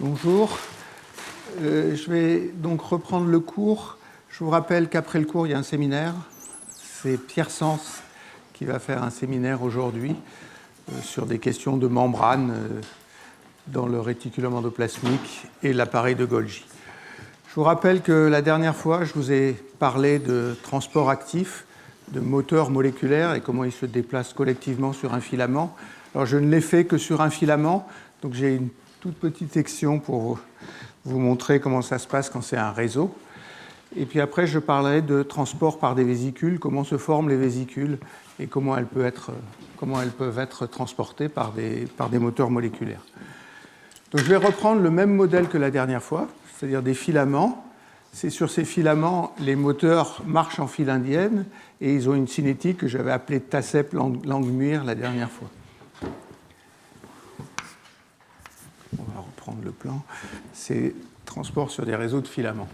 Bonjour. Je vais donc reprendre le cours. Je vous rappelle qu'après le cours, il y a un séminaire. C'est Pierre Sens qui va faire un séminaire aujourd'hui sur des questions de membrane dans le réticulum endoplasmique et l'appareil de Golgi. Je vous rappelle que la dernière fois, je vous ai parlé de transport actif, de moteurs moléculaires et comment ils se déplacent collectivement sur un filament. Alors, je ne l'ai fait que sur un filament, donc j'ai une toute petite section pour vous montrer comment ça se passe quand c'est un réseau. Et puis après, je parlerai de transport par des vésicules, comment se forment les vésicules et comment elles peuvent être transportées par des moteurs moléculaires. Donc, je vais reprendre le même modèle que la dernière fois, c'est-à-dire des filaments. C'est sur ces filaments, les moteurs marchent en file indienne et ils ont une cinétique que j'avais appelée Tassep-Langmuir la dernière fois. On va reprendre le plan. C'est transport sur des réseaux de filaments.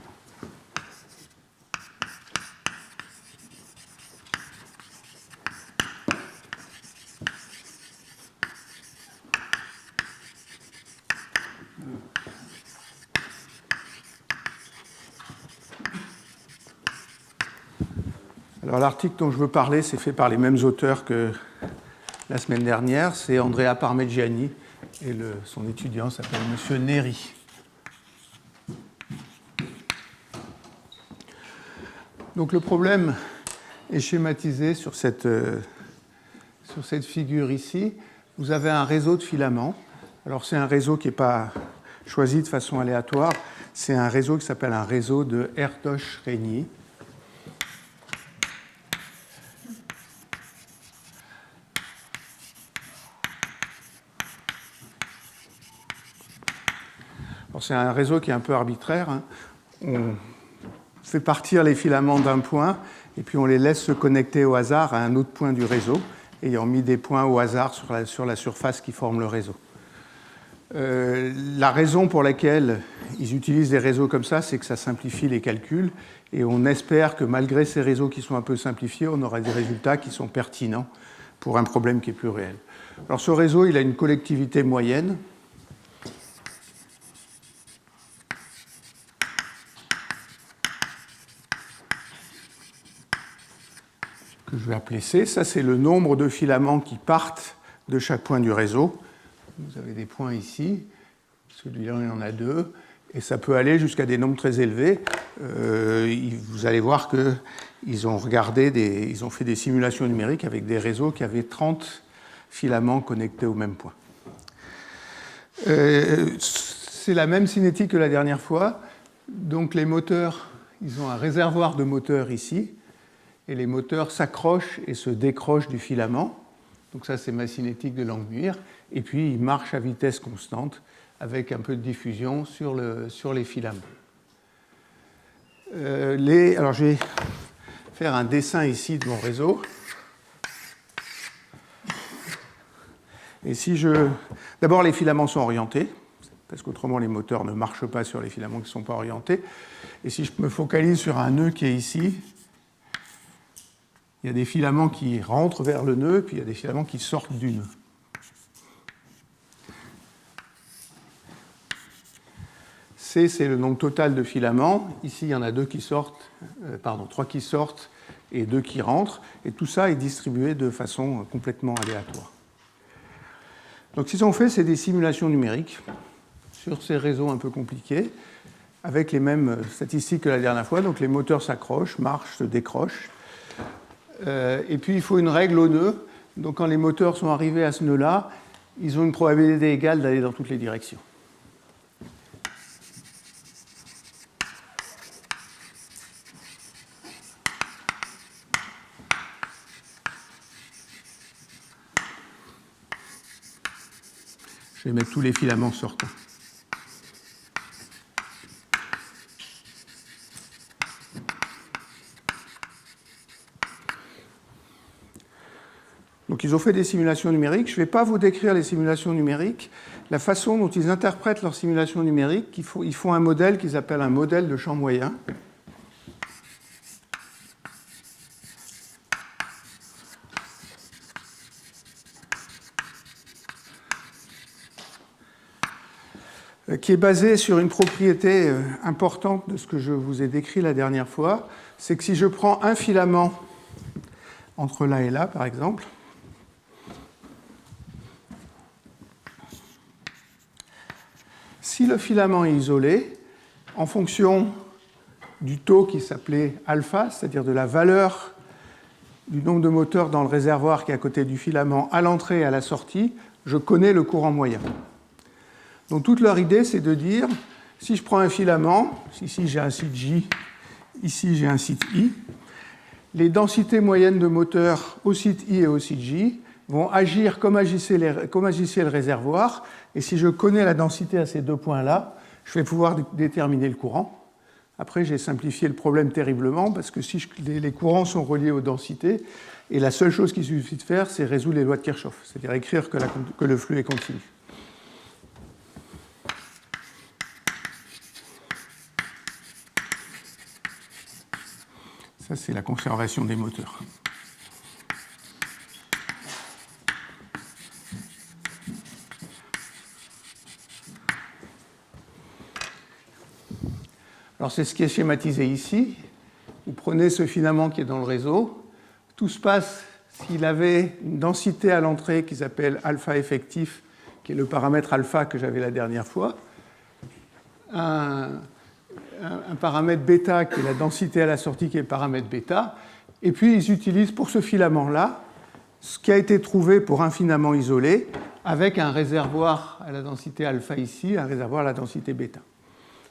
Alors, l'article dont je veux parler, c'est fait par les mêmes auteurs que la semaine dernière. C'est Andrea Parmigiani et son étudiant s'appelle M. Neri. Donc, le problème est schématisé sur cette figure ici. Vous avez un réseau de filaments. Alors, c'est un réseau qui n'est pas choisi de façon aléatoire. C'est un réseau qui s'appelle un réseau de Erdős-Rényi. C'est un réseau qui est un peu arbitraire. On fait partir les filaments d'un point et puis on les laisse se connecter au hasard à un autre point du réseau, ayant mis des points au hasard sur la surface qui forme le réseau. La raison pour laquelle ils utilisent des réseaux comme ça, c'est que ça simplifie les calculs et on espère que malgré ces réseaux qui sont un peu simplifiés, on aura des résultats qui sont pertinents pour un problème qui est plus réel. Alors ce réseau, il a une collectivité moyenne. Que je vais appeler C. Ça, c'est le nombre de filaments qui partent de chaque point du réseau. Vous avez des points ici. Celui-là, il y en a 2. Et ça peut aller jusqu'à des nombres très élevés. Vous allez voir qu'ils ont ils ont fait des simulations numériques avec des réseaux qui avaient 30 filaments connectés au même point. C'est la même cinétique que la dernière fois. Donc, les moteurs, ils ont un réservoir de moteurs ici. Et les moteurs s'accrochent et se décrochent du filament. Donc ça, c'est ma cinétique de Langmuir. Et puis, ils marchent à vitesse constante avec un peu de diffusion sur les filaments. Alors, je vais faire un dessin ici de mon réseau. Et d'abord, les filaments sont orientés, parce qu'autrement, les moteurs ne marchent pas sur les filaments qui ne sont pas orientés. Et si je me focalise sur un nœud qui est ici, il y a des filaments qui rentrent vers le nœud, puis il y a des filaments qui sortent du nœud. C, c'est le nombre total de filaments. Ici, il y en a 3 qui sortent et 2 qui rentrent. Et tout ça est distribué de façon complètement aléatoire. Donc, ce qu'ils ont fait, c'est des simulations numériques sur ces réseaux un peu compliqués, avec les mêmes statistiques que la dernière fois. Donc, les moteurs s'accrochent, marchent, se décrochent. Et puis, il faut une règle au nœud. Donc, quand les moteurs sont arrivés à ce nœud-là, ils ont une probabilité égale d'aller dans toutes les directions. Je vais mettre tous les filaments sortants. Donc, ils ont fait des simulations numériques. Je ne vais pas vous décrire les simulations numériques. La façon dont ils interprètent leurs simulations numériques, ils font un modèle qu'ils appellent un modèle de champ moyen. qui est basé sur une propriété importante de ce que je vous ai décrit la dernière fois, c'est que si je prends un filament entre là et là, par exemple, si le filament est isolé, en fonction du taux qui s'appelait alpha, c'est-à-dire de la valeur du nombre de moteurs dans le réservoir qui est à côté du filament à l'entrée et à la sortie, je connais le courant moyen. Donc toute leur idée, c'est de dire, si je prends un filament, ici j'ai un site J, ici j'ai un site I, les densités moyennes de moteurs au site I et au site J vont agir comme agissait le réservoir, et si je connais la densité à ces deux points-là, je vais pouvoir déterminer le courant. Après, j'ai simplifié le problème terriblement, parce que si les courants sont reliés aux densités, et la seule chose qu'il suffit de faire, c'est résoudre les lois de Kirchhoff, c'est-à-dire écrire que le flux est continu. Ça, c'est la conservation des moteurs. Alors, c'est ce qui est schématisé ici. Vous prenez ce filament qui est dans le réseau. Tout se passe s'il avait une densité à l'entrée qui s'appelle alpha effectif, qui est le paramètre alpha que j'avais la dernière fois. Un paramètre bêta qui est la densité à la sortie qui est le paramètre bêta. Et puis, ils utilisent pour ce filament-là ce qui a été trouvé pour un filament isolé avec un réservoir à la densité alpha ici, un réservoir à la densité bêta.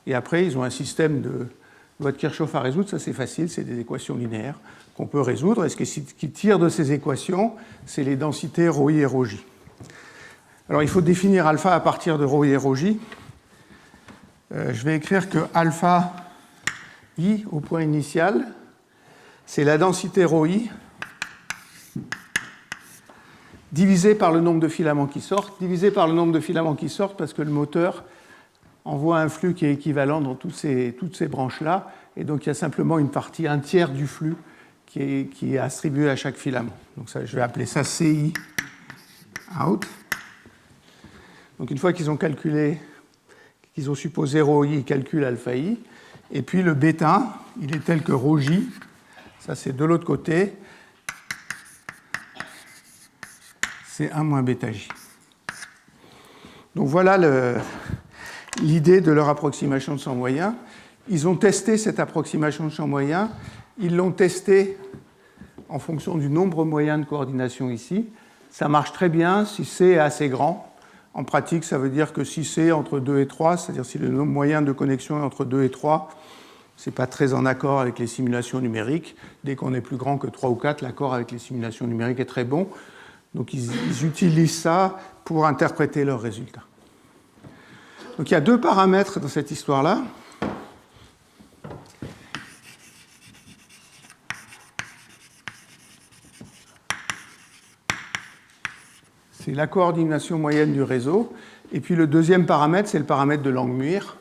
Et après, ils ont un système de loi de Kirchhoff à résoudre. Ça, c'est facile, c'est des équations linéaires qu'on peut résoudre. Et ce qui tire de ces équations, c'est les densités ρi et ρj. Alors, il faut définir alpha à partir de ρi et ρj. Je vais écrire que alpha i au point initial, c'est la densité ρi divisé par le nombre de filaments qui sortent, divisé par le nombre de filaments qui sortent parce que le moteur envoie un flux qui est équivalent dans toutes ces branches-là, et donc il y a simplement une partie, un tiers du flux qui est attribué à chaque filament. Donc ça, je vais appeler ça CI out. Donc une fois qu'ils ont calculé, qu'ils ont supposé ρi, ils calculent alpha i, et puis le bêta, il est tel que ρj, ça c'est de l'autre côté, c'est 1 moins bêta j. Donc voilà l'idée de leur approximation de champ moyen. Ils ont testé cette approximation de champ moyen. Ils l'ont testé en fonction du nombre moyen de coordination ici. Ça marche très bien si C est assez grand. En pratique, ça veut dire que si C est entre 2 et 3, c'est-à-dire si le nombre moyen de connexion est entre 2 et 3, ce n'est pas très en accord avec les simulations numériques. Dès qu'on est plus grand que 3 ou 4, l'accord avec les simulations numériques est très bon. Donc ils utilisent ça pour interpréter leurs résultats. Donc il y a deux paramètres dans cette histoire-là. C'est la coordination moyenne du réseau. Et puis le deuxième paramètre, c'est le paramètre de Langmuir.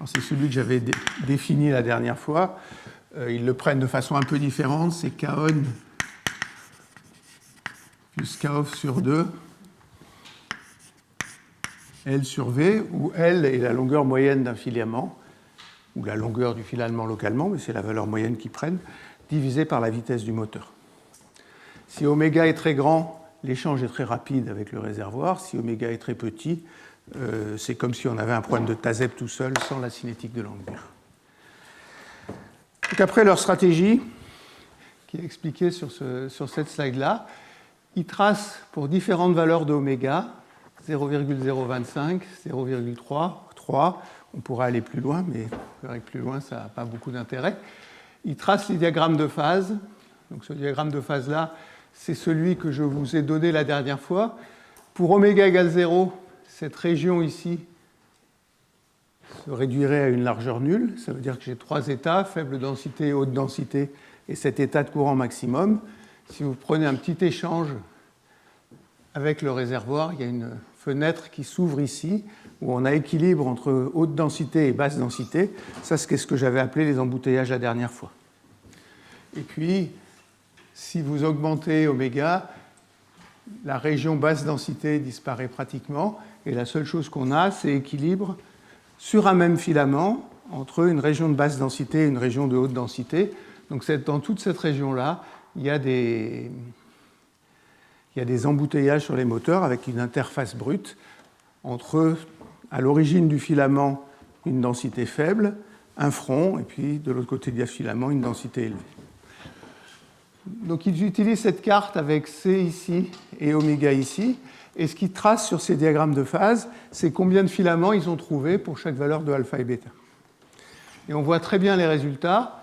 C'est celui que j'avais défini la dernière fois. Ils le prennent de façon un peu différente. C'est K-on plus K-off sur 2, L sur V, où L est la longueur moyenne d'un filament, ou la longueur du filament localement, mais c'est la valeur moyenne qu'ils prennent, divisée par la vitesse du moteur. Si oméga est très grand, l'échange est très rapide avec le réservoir. Si oméga est très petit, c'est comme si on avait un problème de Tazeb tout seul, sans la cinétique de Langmuir. Donc après leur stratégie, qui est expliquée sur cette slide-là, ils tracent pour différentes valeurs de oméga, 0,025, 0,3, 3, on pourrait aller plus loin, mais plus loin, ça n'a pas beaucoup d'intérêt. Ils tracent les diagrammes de phase. Donc ce diagramme de phase-là, c'est celui que je vous ai donné la dernière fois. Pour oméga égale 0, cette région ici se réduirait à une largeur nulle. Ça veut dire que j'ai trois états, faible densité, haute densité, et cet état de courant maximum. Si vous prenez un petit échange avec le réservoir, il y a une fenêtre qui s'ouvre ici, où on a équilibre entre haute densité et basse densité. Ça, c'est ce que j'avais appelé les embouteillages la dernière fois. Et puis, si vous augmentez oméga, la région basse densité disparaît pratiquement. Et la seule chose qu'on a, c'est équilibre sur un même filament entre une région de basse densité et une région de haute densité. Donc dans toute cette région-là, il y a des embouteillages sur les moteurs avec une interface brute entre, à l'origine du filament, une densité faible, un front, et puis de l'autre côté du filament, une densité élevée. Donc ils utilisent cette carte avec C ici et oméga ici, et ce qu'ils tracent sur ces diagrammes de phase, c'est combien de filaments ils ont trouvé pour chaque valeur de alpha et bêta. Et on voit très bien les résultats.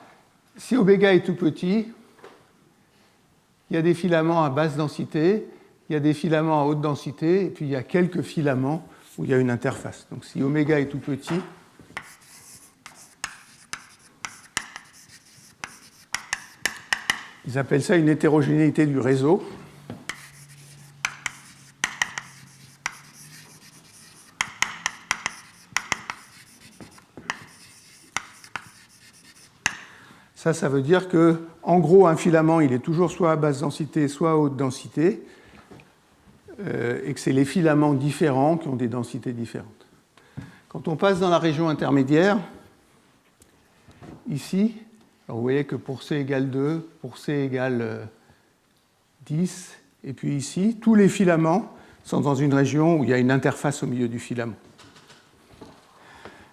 Si oméga est tout petit, il y a des filaments à basse densité, il y a des filaments à haute densité, et puis il y a quelques filaments où il y a une interface. Donc si oméga est tout petit, ils appellent ça une hétérogénéité du réseau. Ça veut dire que, en gros, un filament, il est toujours soit à basse densité, soit à haute densité, et que c'est les filaments différents qui ont des densités différentes. Quand on passe dans la région intermédiaire, ici, alors vous voyez que pour C égale 2, pour C égale 10, et puis ici, tous les filaments sont dans une région où il y a une interface au milieu du filament.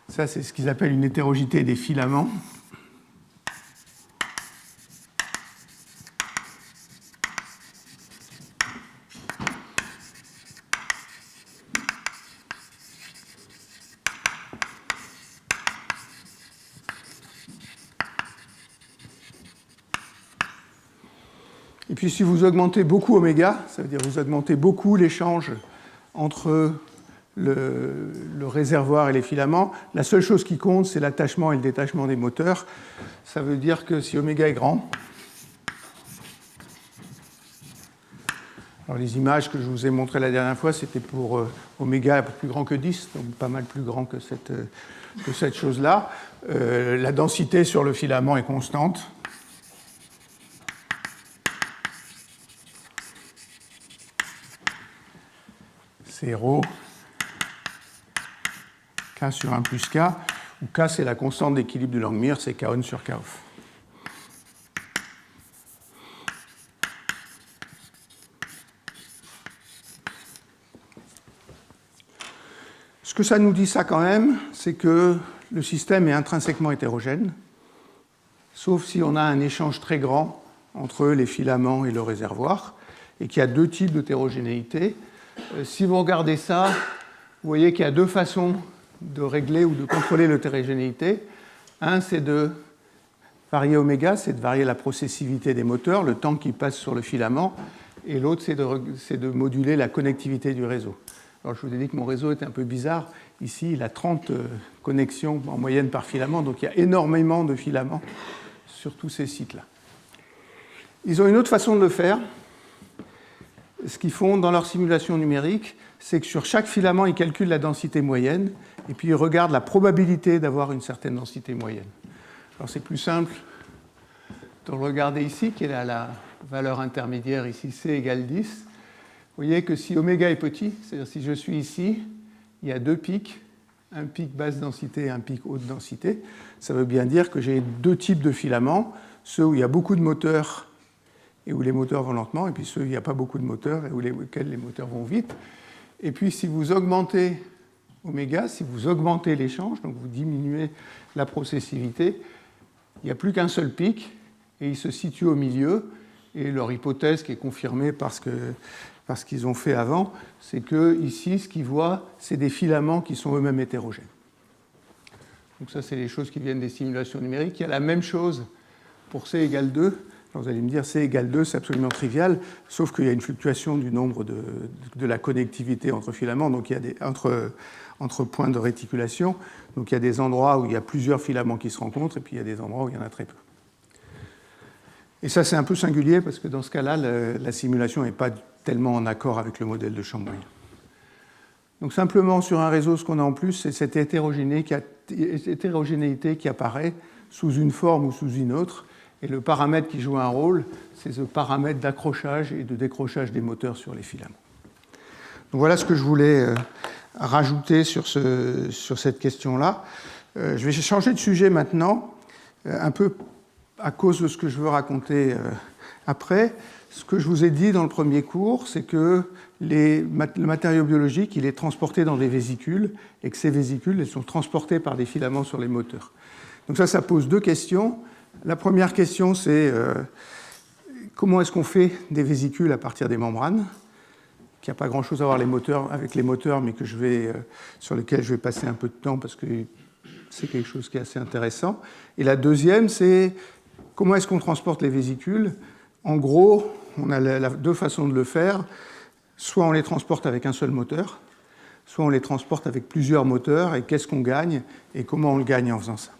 Ça, c'est ce qu'ils appellent une hétérogénéité des filaments. Et puis si vous augmentez beaucoup oméga, ça veut dire que vous augmentez beaucoup l'échange entre le réservoir et les filaments, la seule chose qui compte, c'est l'attachement et le détachement des moteurs. Ça veut dire que si oméga est grand, alors les images que je vous ai montrées la dernière fois, c'était pour oméga plus grand que 10, donc pas mal plus grand que cette chose-là. La densité sur le filament est constante. C'est ρ, K sur 1 plus K, où K c'est la constante d'équilibre de Langmuir, c'est K-on sur K-off. Ce que ça nous dit ça quand même, c'est que le système est intrinsèquement hétérogène, sauf si on a un échange très grand entre les filaments et le réservoir, et qu'il y a deux types d'hétérogénéité. Si vous regardez ça, vous voyez qu'il y a deux façons de régler ou de contrôler l'hétérogénéité. Un, c'est de varier oméga, c'est de varier la processivité des moteurs, le temps qui passe sur le filament, et l'autre, c'est de moduler la connectivité du réseau. Alors, je vous ai dit que mon réseau était un peu bizarre. Ici, il a 30 connexions en moyenne par filament, donc il y a énormément de filaments sur tous ces sites-là. Ils ont une autre façon de le faire. Ce qu'ils font dans leur simulation numérique, c'est que sur chaque filament, ils calculent la densité moyenne et puis ils regardent la probabilité d'avoir une certaine densité moyenne. Alors c'est plus simple de le regarder ici, qui est la valeur intermédiaire, ici C égale 10. Vous voyez que si oméga est petit, c'est-à-dire si je suis ici, il y a deux pics, un pic basse densité et un pic haute densité. Ça veut bien dire que j'ai deux types de filaments, ceux où il y a beaucoup de moteurs et où les moteurs vont lentement, et puis ceux où il n'y a pas beaucoup de moteurs et où lesquels les moteurs vont vite. Et puis si vous augmentez oméga, si vous augmentez l'échange, donc vous diminuez la processivité, il n'y a plus qu'un seul pic, et il se situe au milieu, et leur hypothèse qui est confirmée par ce qu'ils ont fait avant, c'est que ici, ce qu'ils voient, c'est des filaments qui sont eux-mêmes hétérogènes. Donc ça, c'est les choses qui viennent des simulations numériques. Il y a la même chose pour C égale 2. Alors vous allez me dire, C égale 2, c'est absolument trivial, sauf qu'il y a une fluctuation du nombre de la connectivité entre filaments, donc il y a entre points de réticulation. Donc il y a des endroits où il y a plusieurs filaments qui se rencontrent, et puis il y a des endroits où il y en a très peu. Et ça, c'est un peu singulier, parce que dans ce cas-là, la simulation n'est pas tellement en accord avec le modèle de champ moyen. Donc simplement, sur un réseau, ce qu'on a en plus, c'est cette hétérogénéité qui apparaît sous une forme ou sous une autre, Et le paramètre qui joue un rôle, c'est ce paramètre d'accrochage et de décrochage des moteurs sur les filaments. Donc voilà ce que je voulais rajouter sur cette question-là. Je vais changer de sujet maintenant, un peu à cause de ce que je veux raconter après. Ce que je vous ai dit dans le premier cours, c'est que le matériau biologique, il est transporté dans des vésicules et que ces vésicules, elles sont transportées par des filaments sur les moteurs. Donc ça pose deux questions. La première question, c'est comment est-ce qu'on fait des vésicules à partir des membranes, qui n'a pas grand-chose à voir avec les moteurs, mais sur lesquels je vais passer un peu de temps parce que c'est quelque chose qui est assez intéressant. Et la deuxième, c'est comment est-ce qu'on transporte les vésicules. En gros, on a deux façons de le faire. Soit on les transporte avec un seul moteur, soit on les transporte avec plusieurs moteurs, et qu'est-ce qu'on gagne, et comment on le gagne en faisant ça.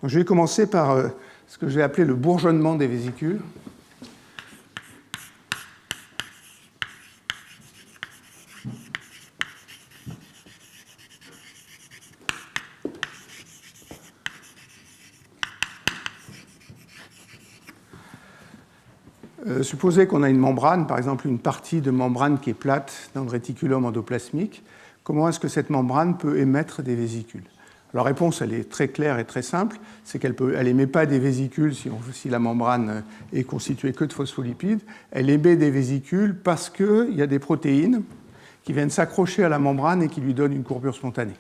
Donc, je vais commencer par ce que j'ai appelé le bourgeonnement des vésicules. Supposez qu'on a une membrane, par exemple une partie de membrane qui est plate dans le réticulum endoplasmique. Comment est-ce que cette membrane peut émettre des vésicules? La réponse, elle est très claire et très simple, c'est qu'elle n'émet pas des vésicules si la membrane est constituée que de phospholipides. Elle émet des vésicules parce qu'il y a des protéines qui viennent s'accrocher à la membrane et qui lui donnent une courbure spontanée.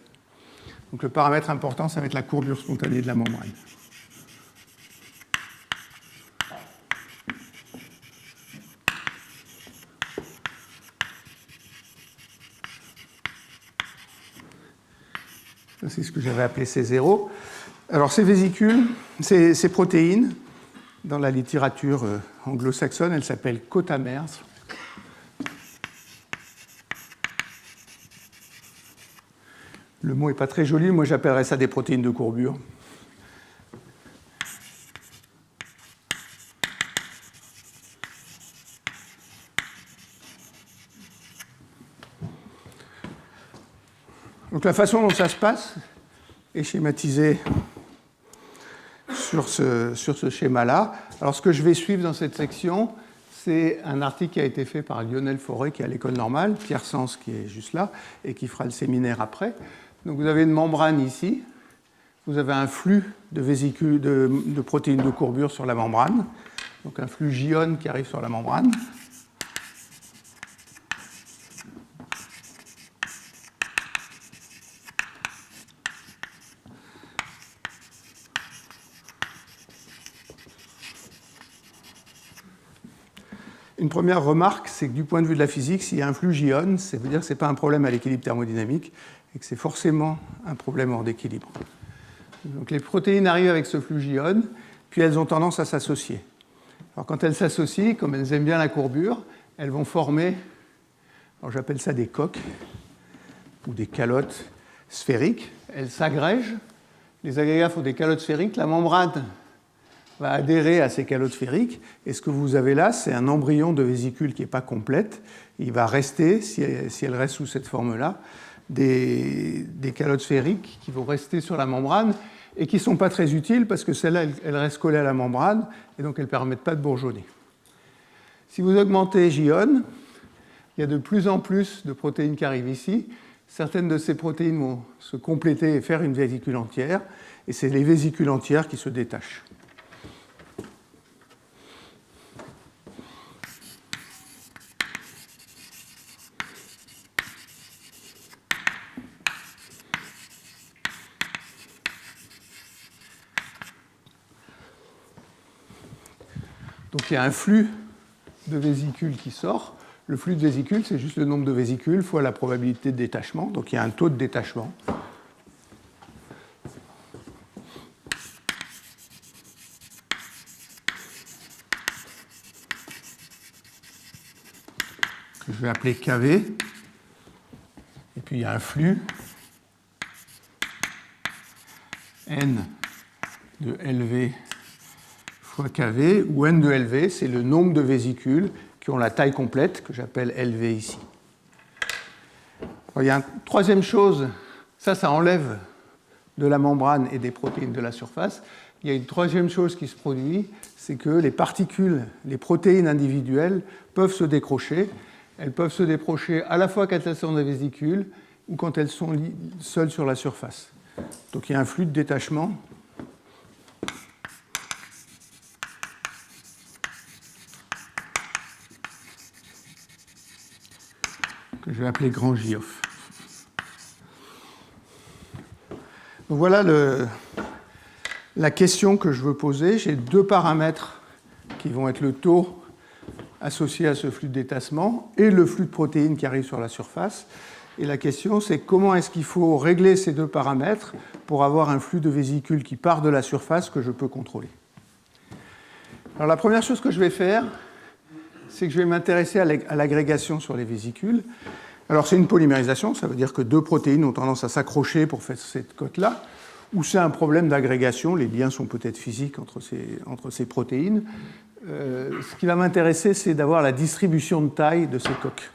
Donc le paramètre important, ça va être la courbure spontanée de la membrane. C'est ce que j'avais appelé C0. Alors ces vésicules, ces protéines, dans la littérature anglo-saxonne, elles s'appellent cotamers. Le mot n'est pas très joli, moi j'appellerais ça des protéines de courbure. Donc la façon dont ça se passe est schématisée sur ce schéma-là. Alors ce que je vais suivre dans cette section, c'est un article qui a été fait par Lionel Fauré, qui est à l'école normale, Pierre Sens, qui est juste là, et qui fera le séminaire après. Donc vous avez une membrane ici, vous avez un flux de vésicules, de protéines de courbure sur la membrane, donc un flux J-ion qui arrive sur la membrane. Une première remarque, c'est que du point de vue de la physique, s'il y a un flux J-ion, ça veut dire que ce n'est pas un problème à l'équilibre thermodynamique et que c'est forcément un problème hors d'équilibre. Donc les protéines arrivent avec ce flux J-ion, puis elles ont tendance à s'associer. Alors quand elles s'associent, comme elles aiment bien la courbure, elles vont former, alors j'appelle ça des coques ou des calottes sphériques. Elles s'agrègent, les agrégats font des calottes sphériques, la membrane va adhérer à ces calottes sphériques, et ce que vous avez là, c'est un embryon de vésicule qui n'est pas complète. Il va rester, si elle reste sous cette forme-là, des calottes sphériques qui vont rester sur la membrane et qui ne sont pas très utiles parce que celles-là, elles restent collées à la membrane et donc elles ne permettent pas de bourgeonner. Si vous augmentez J-ion, il y a de plus en plus de protéines qui arrivent ici. Certaines de ces protéines vont se compléter et faire une vésicule entière, et c'est les vésicules entières qui se détachent. Donc il y a un flux de vésicules qui sort. Le flux de vésicules, c'est juste le nombre de vésicules fois la probabilité de détachement. Donc il y a un taux de détachement. Que je vais appeler KV. Et puis il y a un flux N de LV fois KV, où N de LV, c'est le nombre de vésicules qui ont la taille complète, que j'appelle LV ici. Alors, il y a une troisième chose, ça enlève de la membrane et des protéines de la surface. Il y a une troisième chose qui se produit, c'est que les particules, les protéines individuelles peuvent se décrocher. Elles peuvent se décrocher à la fois quand elles sont dans la vésicule ou quand elles sont seules sur la surface. Donc il y a un flux de détachement que je vais appeler grand J-off. Donc voilà la question que je veux poser. J'ai deux paramètres qui vont être le taux associé à ce flux de détachement et le flux de protéines qui arrive sur la surface. Et la question, c'est comment est-ce qu'il faut régler ces deux paramètres pour avoir un flux de vésicule qui part de la surface que je peux contrôler. Alors la première chose que je vais faire, c'est que je vais m'intéresser à l'agrégation sur les vésicules. Alors c'est une polymérisation, ça veut dire que deux protéines ont tendance à s'accrocher pour faire cette cote-là, ou c'est un problème d'agrégation, les liens sont peut-être physiques entre ces protéines. Ce qui va m'intéresser, c'est d'avoir la distribution de taille de ces coques.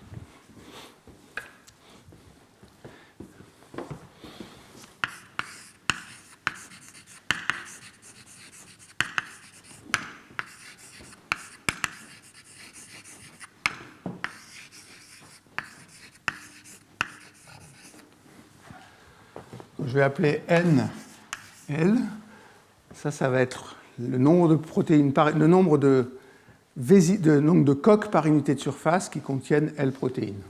Je vais appeler N, L. Ça va être le nombre de protéines, le nombre de coques par unité de surface qui contiennent L protéines.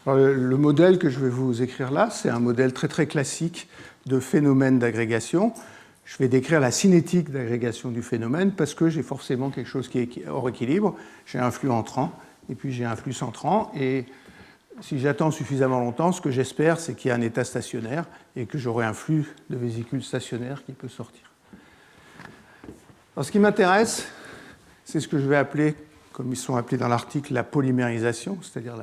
Alors, le modèle que je vais vous écrire là, c'est un modèle très très classique de phénomène d'agrégation. Je vais décrire la cinétique d'agrégation du phénomène parce que j'ai forcément quelque chose qui est hors équilibre. J'ai un flux entrant et puis j'ai un flux sortant. Et si j'attends suffisamment longtemps, ce que j'espère, c'est qu'il y a un état stationnaire et que j'aurai un flux de vésicules stationnaires qui peut sortir. Alors, ce qui m'intéresse, c'est ce que je vais appeler, comme ils sont appelés dans l'article, la polymérisation, c'est-à-dire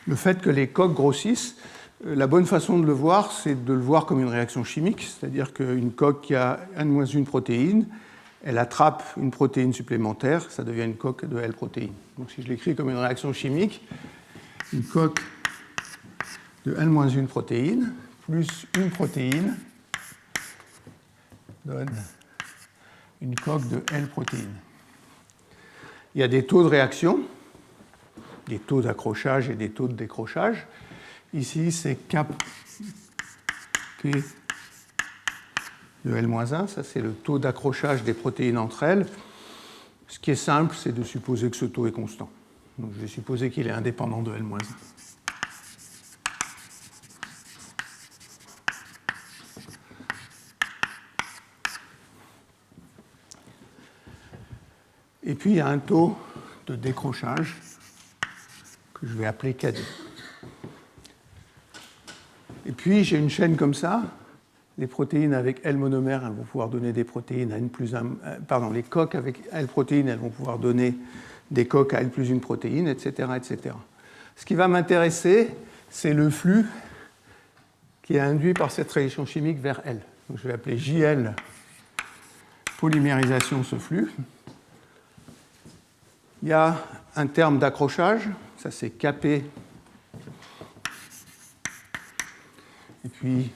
le fait que les coques grossissent. La bonne façon de le voir, c'est de le voir comme une réaction chimique, c'est-à-dire qu'une coque qui a N-1 protéine, elle attrape une protéine supplémentaire, ça devient une coque de L protéine. Donc si je l'écris comme une réaction chimique, une coque de N-1 protéine plus une protéine donne une coque de L protéine. Il y a des taux de réaction, des taux d'accrochage et des taux de décrochage. Ici, c'est Kp de L-1, ça c'est le taux d'accrochage des protéines entre elles. Ce qui est simple, c'est de supposer que ce taux est constant. Donc je vais supposer qu'il est indépendant de L-1. Et puis il y a un taux de décrochage que je vais appeler Kd. Et puis j'ai une chaîne comme ça. Les protéines avec L monomère, elles vont pouvoir donner des protéines à N plus 1. Pardon, les coques avec L protéines, elles vont pouvoir donner des coques à L plus 1 protéine, etc., etc. Ce qui va m'intéresser, c'est le flux qui est induit par cette réaction chimique vers L. Donc je vais appeler JL polymérisation ce flux. Il y a un terme d'accrochage, ça c'est Kp. Et puis,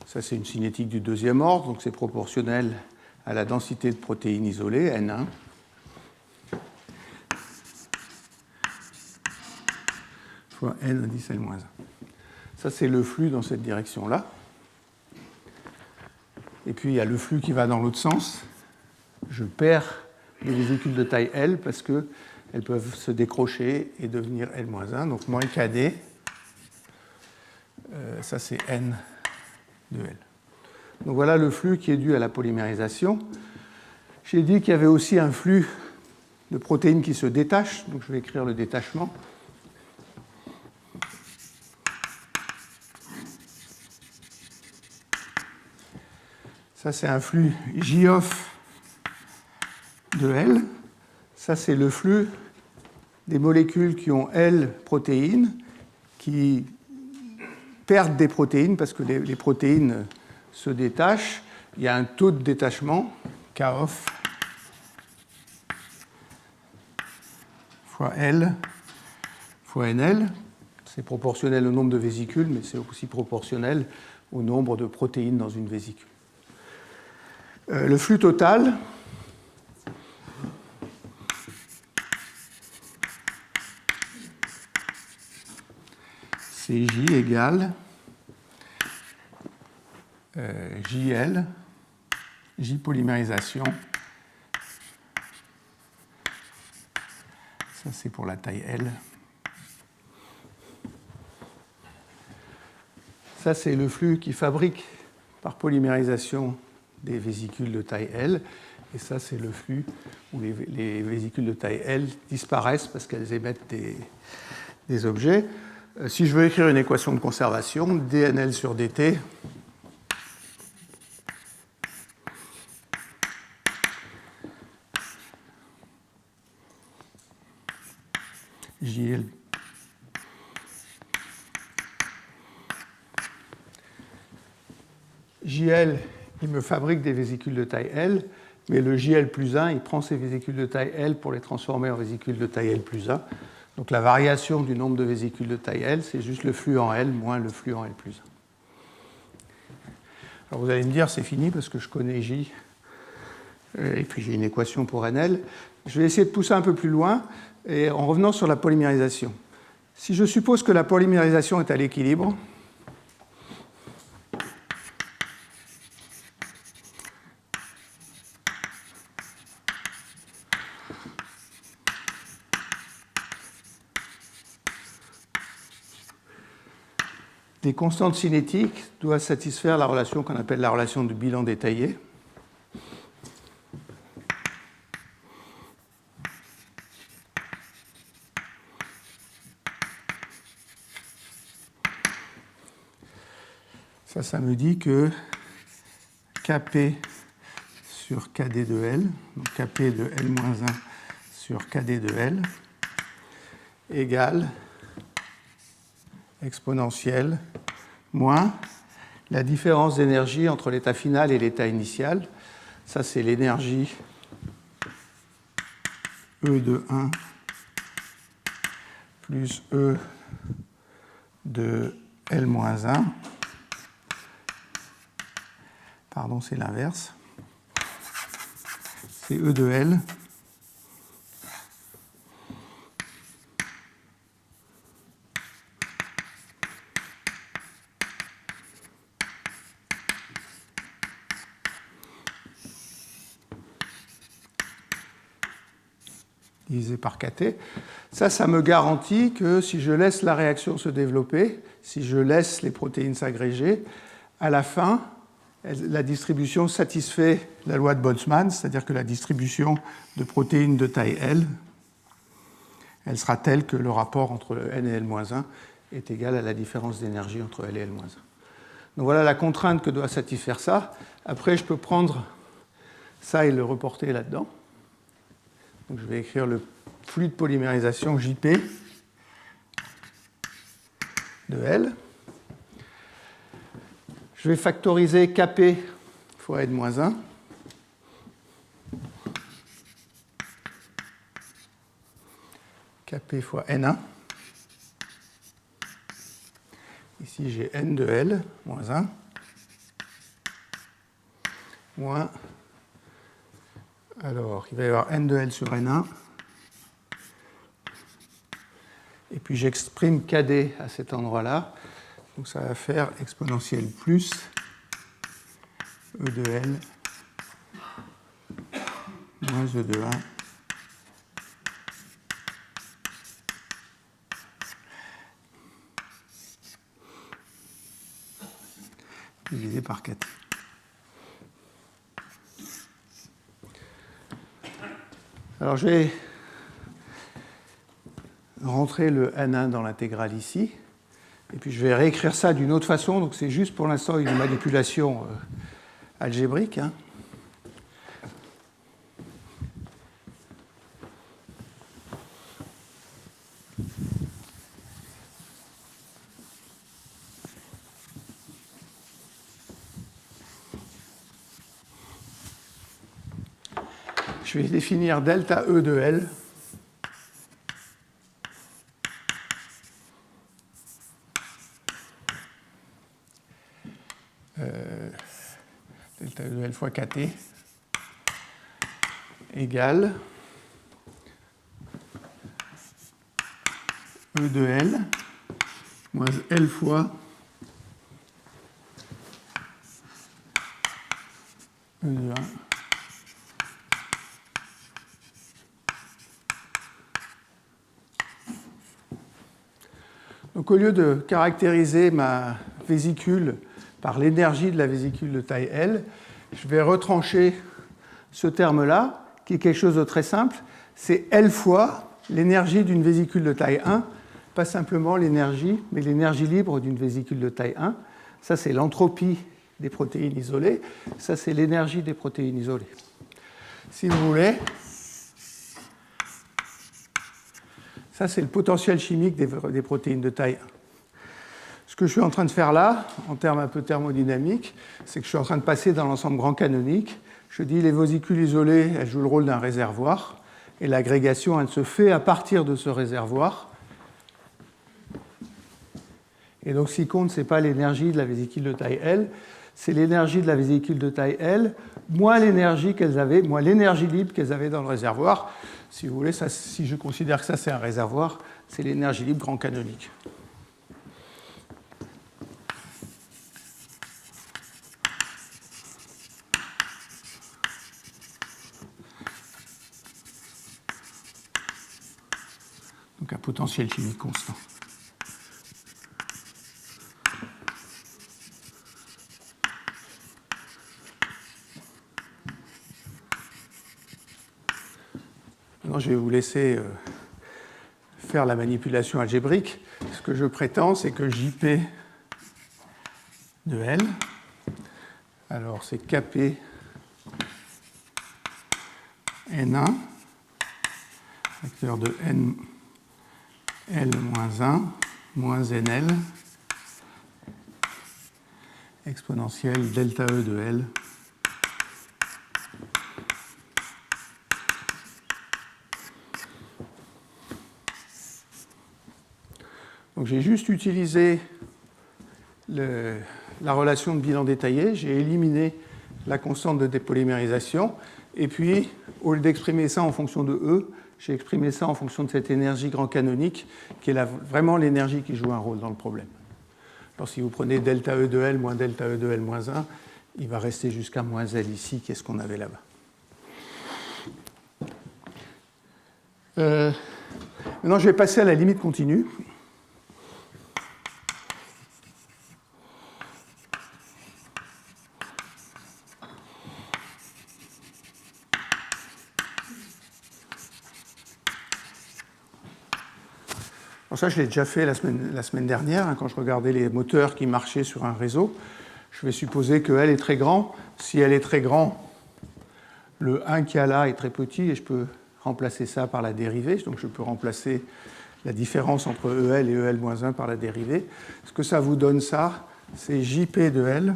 ça c'est une cinétique du deuxième ordre, donc c'est proportionnel à la densité de protéines isolées, N1. Fois N indice L-1. Ça c'est le flux dans cette direction-là. Et puis il y a le flux qui va dans l'autre sens. Je perds les vésicules de taille L parce qu'elles peuvent se décrocher et devenir L-1. Donc moins Kd, ça c'est N de L. Donc voilà le flux qui est dû à la polymérisation. J'ai dit qu'il y avait aussi un flux de protéines qui se détachent, donc je vais écrire le détachement. Ça c'est un flux J-off de L. Ça, c'est le flux des molécules qui ont L protéines, qui perdent des protéines parce que les protéines se détachent. Il y a un taux de détachement, K off fois L fois NL. C'est proportionnel au nombre de vésicules, mais c'est aussi proportionnel au nombre de protéines dans une vésicule. Le flux total, c'est J égale JL, J polymérisation. Ça, c'est pour la taille L. Ça, c'est le flux qui fabrique par polymérisation des vésicules de taille L. Et ça, c'est le flux où les vésicules de taille L disparaissent parce qu'elles émettent des objets. Si je veux écrire une équation de conservation, dNL sur dt, JL JL, il me fabrique des vésicules de taille L, mais le JL plus 1, il prend ces vésicules de taille L pour les transformer en vésicules de taille L plus 1. Donc la variation du nombre de vésicules de taille L, c'est juste le flux en L moins le flux en L plus 1. Alors vous allez me dire, c'est fini parce que je connais J, et puis j'ai une équation pour NL. Je vais essayer de pousser un peu plus loin, et en revenant sur la polymérisation. Si je suppose que la polymérisation est à l'équilibre, des constantes cinétiques doivent satisfaire la relation qu'on appelle la relation de bilan détaillé. Ça me dit que Kp sur Kd de L, donc Kp de L-1 sur Kd de L, égale exponentielle moins la différence d'énergie entre l'état final et l'état initial. Ça, c'est l'énergie E de 1 plus E de L-1. Pardon, c'est l'inverse. C'est E de L divisé par Kt. Ça me garantit que si je laisse la réaction se développer, si je laisse les protéines s'agréger, à la fin, la distribution satisfait la loi de Boltzmann, c'est-à-dire que la distribution de protéines de taille L, elle sera telle que le rapport entre N et L-1 est égal à la différence d'énergie entre L et L-1. Donc voilà la contrainte que doit satisfaire ça. Après, je peux prendre ça et le reporter là-dedans. Donc je vais écrire le flux de polymérisation JP de L. Je vais factoriser Kp fois N-1. Kp fois N1. Ici, j'ai N de L, moins 1. Moins. Alors, il va y avoir N de L sur N1. Et puis, j'exprime Kd à cet endroit-là. Donc ça va faire exponentielle plus E de L moins E de 1 divisé par 4. Alors je vais rentrer le N1 dans l'intégrale ici. Et puis je vais réécrire ça d'une autre façon. Donc c'est juste pour l'instant une manipulation algébrique. je vais définir delta E de L delta E de L fois KT égale E de L moins L fois E de 1 Donc au lieu de caractériser ma vésicule par l'énergie de la vésicule de taille L, je vais retrancher ce terme-là, qui est quelque chose de très simple, c'est L fois l'énergie d'une vésicule de taille 1, pas simplement l'énergie, mais l'énergie libre d'une vésicule de taille 1. Ça, c'est l'entropie des protéines isolées. Ça, c'est l'énergie des protéines isolées. Si vous voulez, ça, c'est le potentiel chimique des protéines de taille 1. Ce que je suis en train de faire là, en termes un peu thermodynamiques, c'est que je suis en train de passer dans l'ensemble grand canonique. Je dis les vésicules isolées, elles jouent le rôle d'un réservoir, et l'agrégation, elle se fait à partir de ce réservoir. Et donc, ce qui compte, ce n'est pas l'énergie de la vésicule de taille L, c'est l'énergie de la vésicule de taille L, moins l'énergie qu'elles avaient, moins l'énergie libre qu'elles avaient dans le réservoir. Si vous voulez, ça, si je considère que ça c'est un réservoir, c'est l'énergie libre grand canonique. Donc un potentiel chimique constant. Maintenant, je vais vous laisser faire la manipulation algébrique. Ce que je prétends, c'est que JP de L, alors c'est KP N1, facteur de N L-1 moins NL, exponentielle delta E de L Donc j'ai juste utilisé la relation de bilan détaillé, j'ai éliminé la constante de dépolymérisation, et puis, au lieu d'exprimer ça en fonction de E, j'ai exprimé ça en fonction de cette énergie grand canonique, qui est vraiment l'énergie qui joue un rôle dans le problème. Alors si vous prenez delta E de L moins delta E de L moins 1, il va rester jusqu'à moins L ici, qui est ce qu'on avait là-bas. Maintenant, je vais passer à la limite continue. Alors ça, je l'ai déjà fait la semaine dernière, hein, quand je regardais les moteurs qui marchaient sur un réseau. Je vais supposer que L est très grand. Si L est très grand, le 1 qu'il y a là est très petit, et je peux remplacer ça par la dérivée. Donc je peux remplacer la différence entre EL et EL-1 par la dérivée. Ce que ça vous donne, ça, c'est JP de L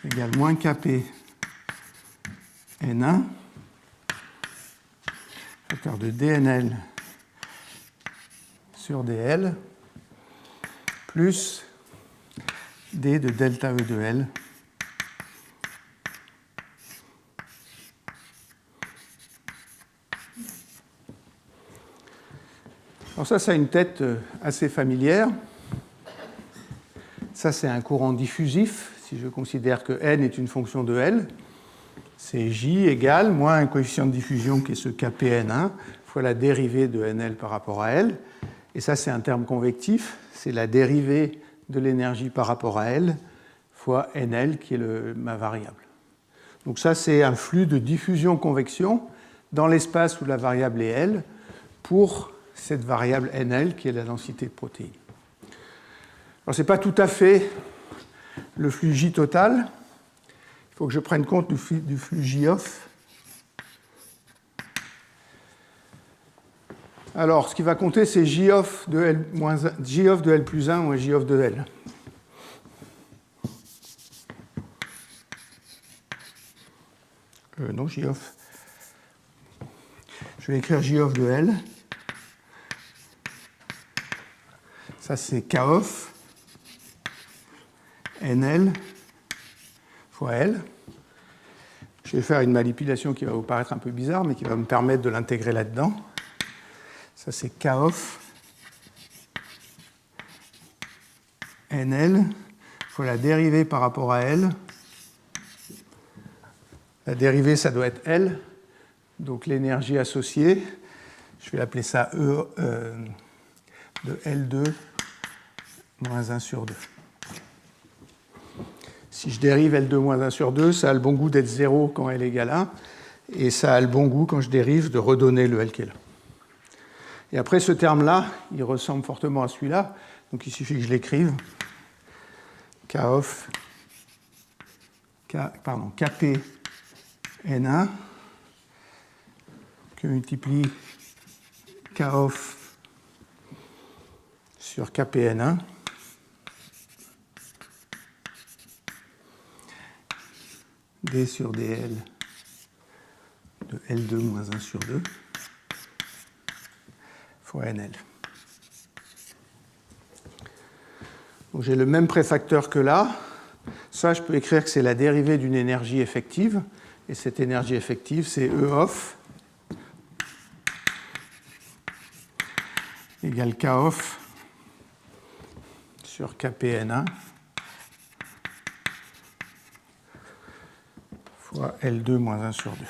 égale moins KP N1 facteur de DNL sur DL plus D de delta E de L Alors ça a une tête assez familière. Ça, c'est un courant diffusif. Si je considère que n est une fonction de L, c'est J égale moins un coefficient de diffusion qui est ce KPN1 fois la dérivée de NL par rapport à L. Et ça, c'est un terme convectif. C'est la dérivée de l'énergie par rapport à L fois NL qui est ma variable. Donc ça, c'est un flux de diffusion-convection dans l'espace où la variable est L pour cette variable NL qui est la densité de protéines. Alors, ce n'est pas tout à fait le flux J total. Il faut que je prenne compte du flux J off. Alors, ce qui va compter, c'est J off de L plus 1 ou J off de L. Non, J off. Je vais écrire J off de L. Ça, c'est K off NL fois L. Je vais faire une manipulation qui va vous paraître un peu bizarre, mais qui va me permettre de l'intégrer là-dedans. Ça, c'est K off NL fois la dérivée par rapport à L. La dérivée, ça doit être L. Donc l'énergie associée, je vais l'appeler ça E de L2 moins 1 sur 2. Si je dérive L2 moins 1 sur 2, ça a le bon goût d'être 0 quand L égale 1, et ça a le bon goût, quand je dérive, de redonner le L qui est là. Et après, ce terme-là, il ressemble fortement à celui-là, donc il suffit que je l'écrive. K off, Kp N1, que multiplie K off sur Kpn1 d sur dl de L2 moins 1 sur 2 fois NL. Donc j'ai le même préfacteur que là. Ça, je peux écrire que c'est la dérivée d'une énergie effective. Et cette énergie effective, c'est E off égale K off sur Kpn1 fois L2 moins 1 sur 2.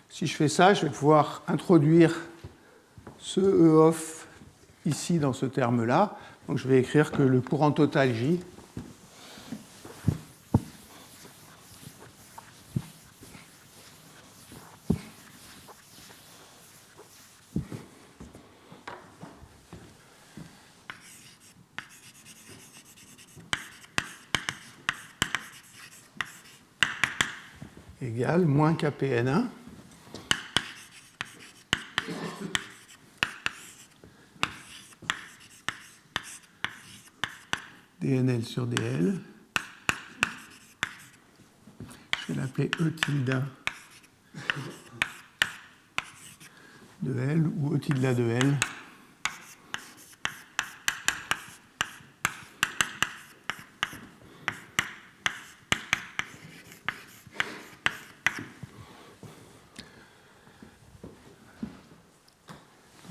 Si je fais ça, je vais pouvoir introduire ce E off ici dans ce terme-là. Donc je vais écrire que le courant total J égale moins Kpn1 dNL sur dL. Je vais l'appeler E tilde de L ou E tilde de L.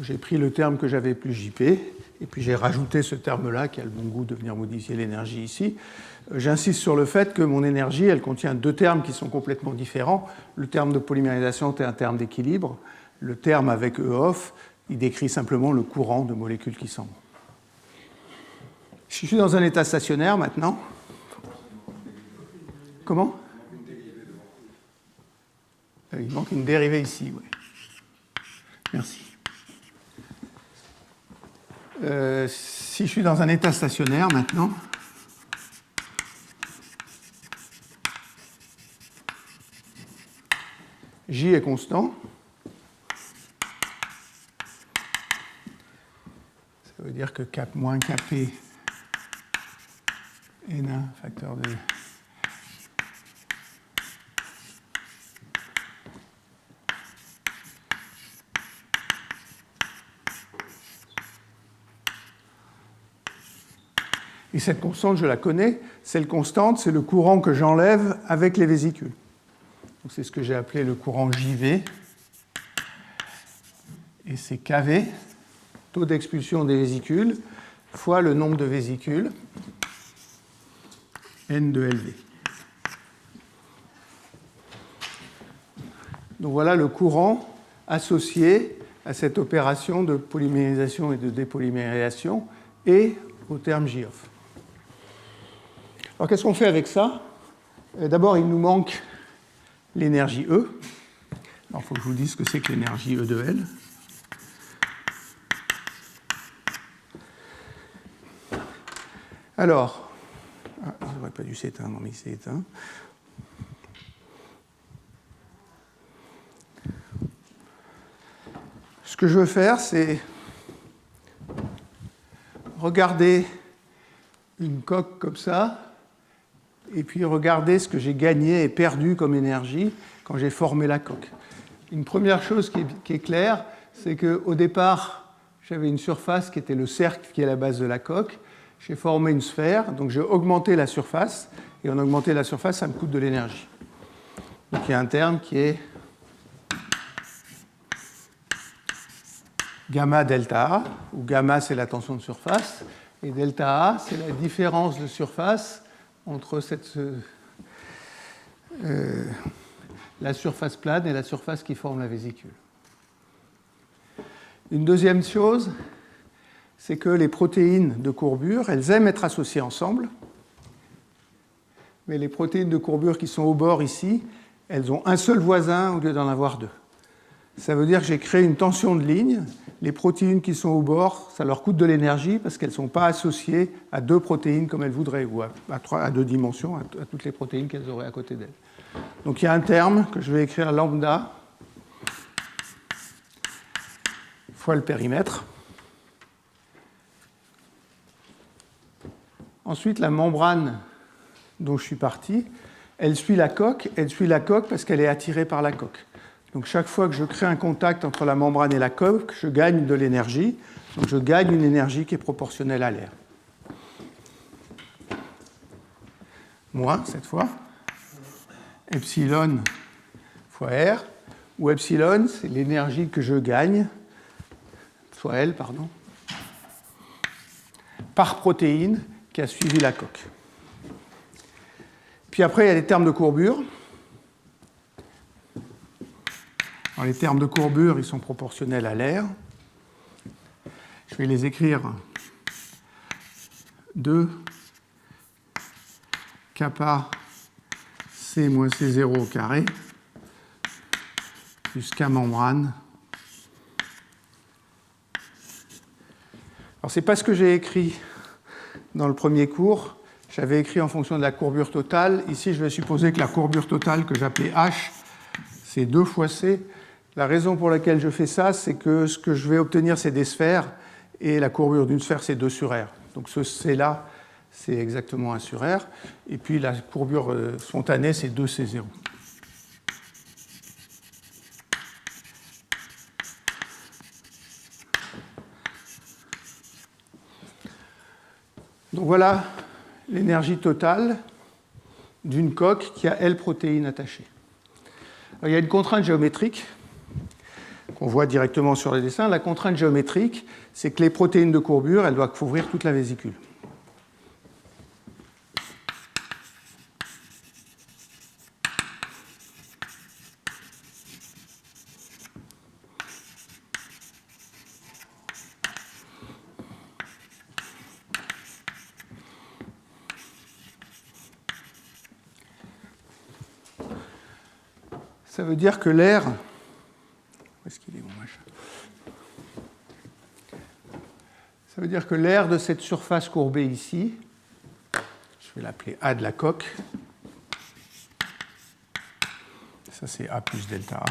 J'ai pris le terme que j'avais plus JP, et puis j'ai rajouté ce terme-là qui a le bon goût de venir modifier l'énergie ici. J'insiste sur le fait que mon énergie, elle contient deux termes qui sont complètement différents. Le terme de polymérisation est un terme d'équilibre. Le terme avec E off, il décrit simplement le courant de molécules qui s'en vont. Si je suis dans un état stationnaire maintenant. Comment ? Il manque une dérivée ici, oui. Merci. Si je suis dans un état stationnaire maintenant, J est constant. Ça veut dire que K moins Kp N1 facteur de et cette constante, je la connais, cette constante, c'est le courant que j'enlève avec les vésicules. Donc c'est ce que j'ai appelé le courant JV. Et c'est KV, taux d'expulsion des vésicules, fois le nombre de vésicules, N de LV. Donc voilà le courant associé à cette opération de polymérisation et de dépolymérisation et au terme J off. Alors qu'est-ce qu'on fait avec ça ? D'abord, il nous manque l'énergie E. Alors il faut que je vous dise ce que c'est que l'énergie E de L. Alors, ça n'aurait pas dû s'éteindre, mais il s'est éteint. Ce que je veux faire, c'est regarder une coque comme ça et puis regardez ce que j'ai gagné et perdu comme énergie quand j'ai formé la coque. Une première chose qui est claire, c'est qu'au départ, j'avais une surface qui était le cercle qui est la base de la coque. J'ai formé une sphère, donc j'ai augmenté la surface, et en augmenter la surface, ça me coûte de l'énergie. Donc il y a un terme qui est gamma delta A, où gamma c'est la tension de surface, et delta A c'est la différence de surface entre la surface plane et la surface qui forme la vésicule. Une deuxième chose, c'est que les protéines de courbure, elles aiment être associées ensemble, mais les protéines de courbure qui sont au bord ici, elles ont un seul voisin au lieu d'en avoir deux. Ça veut dire que j'ai créé une tension de ligne. Les protéines qui sont au bord, ça leur coûte de l'énergie parce qu'elles ne sont pas associées à deux protéines comme elles voudraient, ou à deux dimensions, à toutes les protéines qu'elles auraient à côté d'elles. Donc il y a un terme que je vais écrire lambda fois le périmètre. Ensuite, la membrane dont je suis parti, elle suit la coque parce qu'elle est attirée par la coque. Donc chaque fois que je crée un contact entre la membrane et la coque, je gagne de l'énergie. Donc je gagne une énergie qui est proportionnelle à l'air. Moins, cette fois, epsilon fois R, où epsilon, c'est l'énergie que je gagne, soit L, pardon, par protéine qui a suivi la coque. Puis après, il y a les termes de courbure. Alors, les termes de courbure, ils sont proportionnels à l'air. Je vais les écrire 2 kappa C moins C0 au carré plus K membrane. Alors, ce n'est pas ce que j'ai écrit dans le premier cours. J'avais écrit en fonction de la courbure totale. Ici, je vais supposer que la courbure totale que j'appelais H, c'est 2 fois C. La raison pour laquelle je fais ça, c'est que ce que je vais obtenir, c'est des sphères, et la courbure d'une sphère, c'est 2 sur R. Donc ce C-là, c'est exactement 1 sur R. Et puis la courbure spontanée, c'est 2C0. Donc voilà l'énergie totale d'une coque qui a L protéines attachées. Alors, il y a une contrainte géométrique qu'on voit directement sur le dessin. La contrainte géométrique, c'est que les protéines de courbure, elles doivent couvrir toute la vésicule. Ça veut dire que l'air... Où est-ce qu'il est, mon machin ? Ça veut dire que l'air de cette surface courbée ici, je vais l'appeler A de la coque, ça c'est A plus delta A,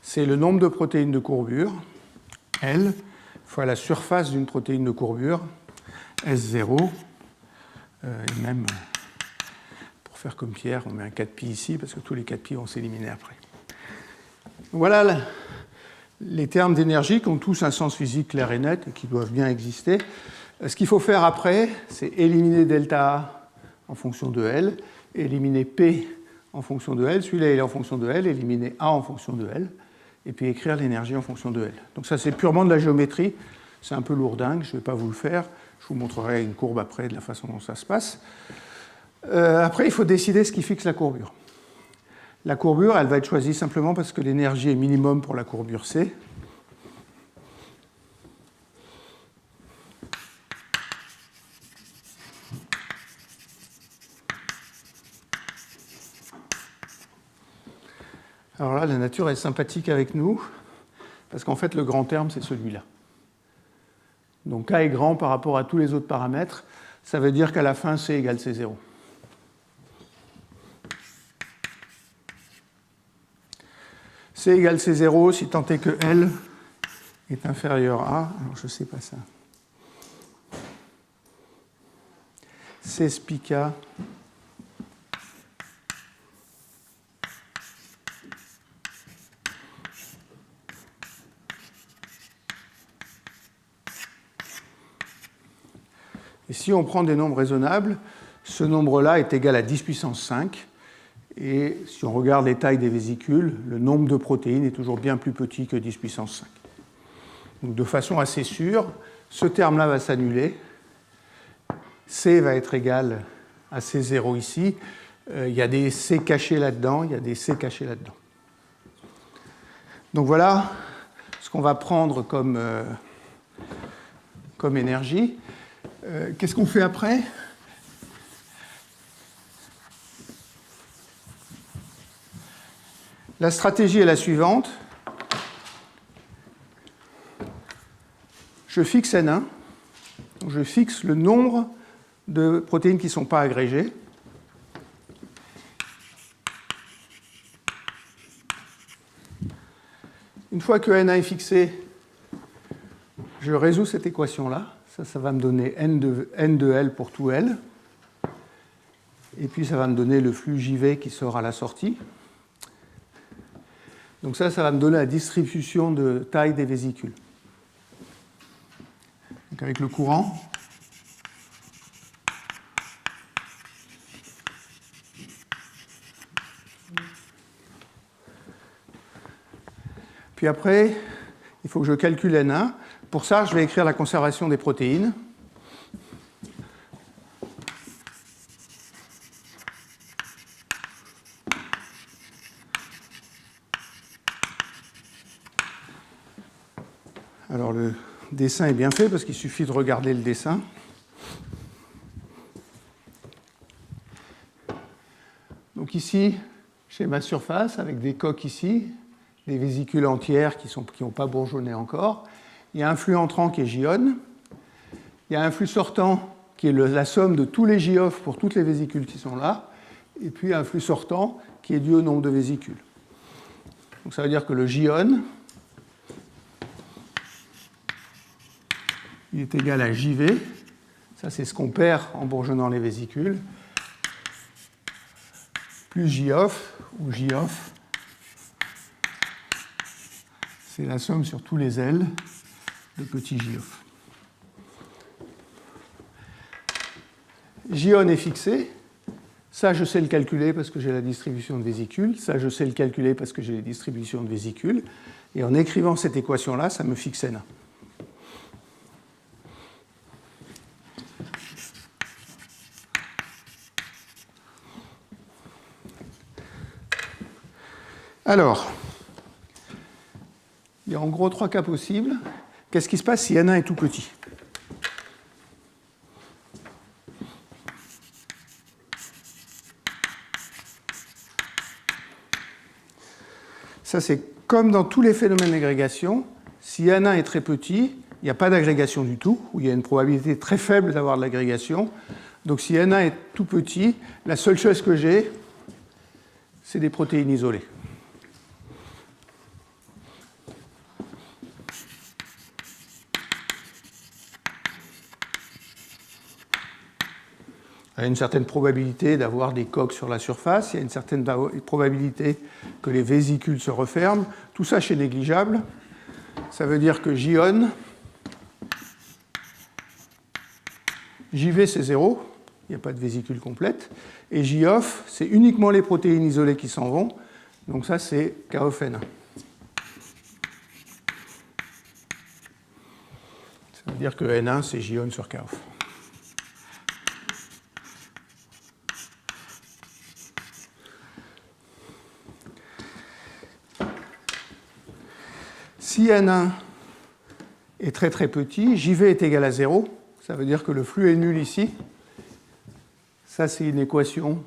c'est le nombre de protéines de courbure, L, fois la surface d'une protéine de courbure, S0, et même... Faire comme Pierre, on met un 4pi ici, parce que tous les 4pi vont s'éliminer après. Voilà les termes d'énergie qui ont tous un sens physique clair et net et qui doivent bien exister. Ce qu'il faut faire après, c'est éliminer delta A en fonction de L, éliminer P en fonction de L, celui-là il est en fonction de L, éliminer A en fonction de L, et puis écrire l'énergie en fonction de L. Donc ça c'est purement de la géométrie, c'est un peu lourdingue, je ne vais pas vous le faire, je vous montrerai une courbe après de la façon dont ça se passe. Après, il faut décider ce qui fixe la courbure. La courbure, elle va être choisie simplement parce que l'énergie est minimum pour la courbure C. Alors là, la nature est sympathique avec nous, parce qu'en fait, le grand terme, c'est celui-là. Donc K est grand par rapport à tous les autres paramètres. Ça veut dire qu'à la fin, C égale C0. C égale C0 si tant est que L est inférieur à... Alors je ne sais pas ça. Cspica et si on prend des nombres raisonnables, ce nombre-là est égal à 10 puissance 5. Et si on regarde les tailles des vésicules, le nombre de protéines est toujours bien plus petit que 10 puissance 5. Donc de façon assez sûre, ce terme-là va s'annuler. C va être égal à C0 ici. Il y a des C cachés là-dedans, il y a des C cachés là-dedans. Donc voilà ce qu'on va prendre comme énergie. Qu'est-ce qu'on fait après ? La stratégie est la suivante. Je fixe N1, donc je fixe le nombre de protéines qui ne sont pas agrégées. Une fois que N1 est fixé, je résous cette équation-là. Ça va me donner N de L pour tout L. Et puis ça va me donner le flux JV qui sort à la sortie. Donc ça va me donner la distribution de taille des vésicules. Donc avec le courant, puis après, il faut que je calcule N1. Pour ça, je vais écrire la conservation des protéines. Alors le dessin est bien fait parce qu'il suffit de regarder le dessin. Donc ici, j'ai ma surface avec des coques ici, des vésicules entières qui n'ont pas bourgeonné encore. Il y a un flux entrant qui est J-on. Il y a un flux sortant qui est la somme de tous les J-off pour toutes les vésicules qui sont là. Et puis un flux sortant qui est dû au nombre de vésicules. Donc ça veut dire que le J-on il est égal à JV. Ça, c'est ce qu'on perd en bourgeonnant les vésicules. Plus J-off, ou J-off, c'est la somme sur tous les L de petit J-off. J-on est fixé. Ça, je sais le calculer parce que j'ai la distribution de vésicules. Ça, je sais le calculer parce que j'ai les distributions de vésicules. Et en écrivant cette équation-là, ça me fixe N1. Alors, il y a en gros 3 cas possibles. Qu'est-ce qui se passe si N1 est tout petit ? Ça, c'est comme dans tous les phénomènes d'agrégation. Si N1 est très petit, il n'y a pas d'agrégation du tout, ou il y a une probabilité très faible d'avoir de l'agrégation. Donc si N1 est tout petit, la seule chose que j'ai, c'est des protéines isolées. Il y a une certaine probabilité d'avoir des coques sur la surface, il y a une certaine probabilité que les vésicules se referment. Tout ça, c'est négligeable. Ça veut dire que J-on, JV, c'est 0, il n'y a pas de vésicule complète, et J-off, c'est uniquement les protéines isolées qui s'en vont, donc ça, c'est K-off N1. Ça veut dire que N1, c'est J-on sur K-off. Si N1 est très très petit, JV est égal à 0. Ça veut dire que le flux est nul ici. Ça, c'est une équation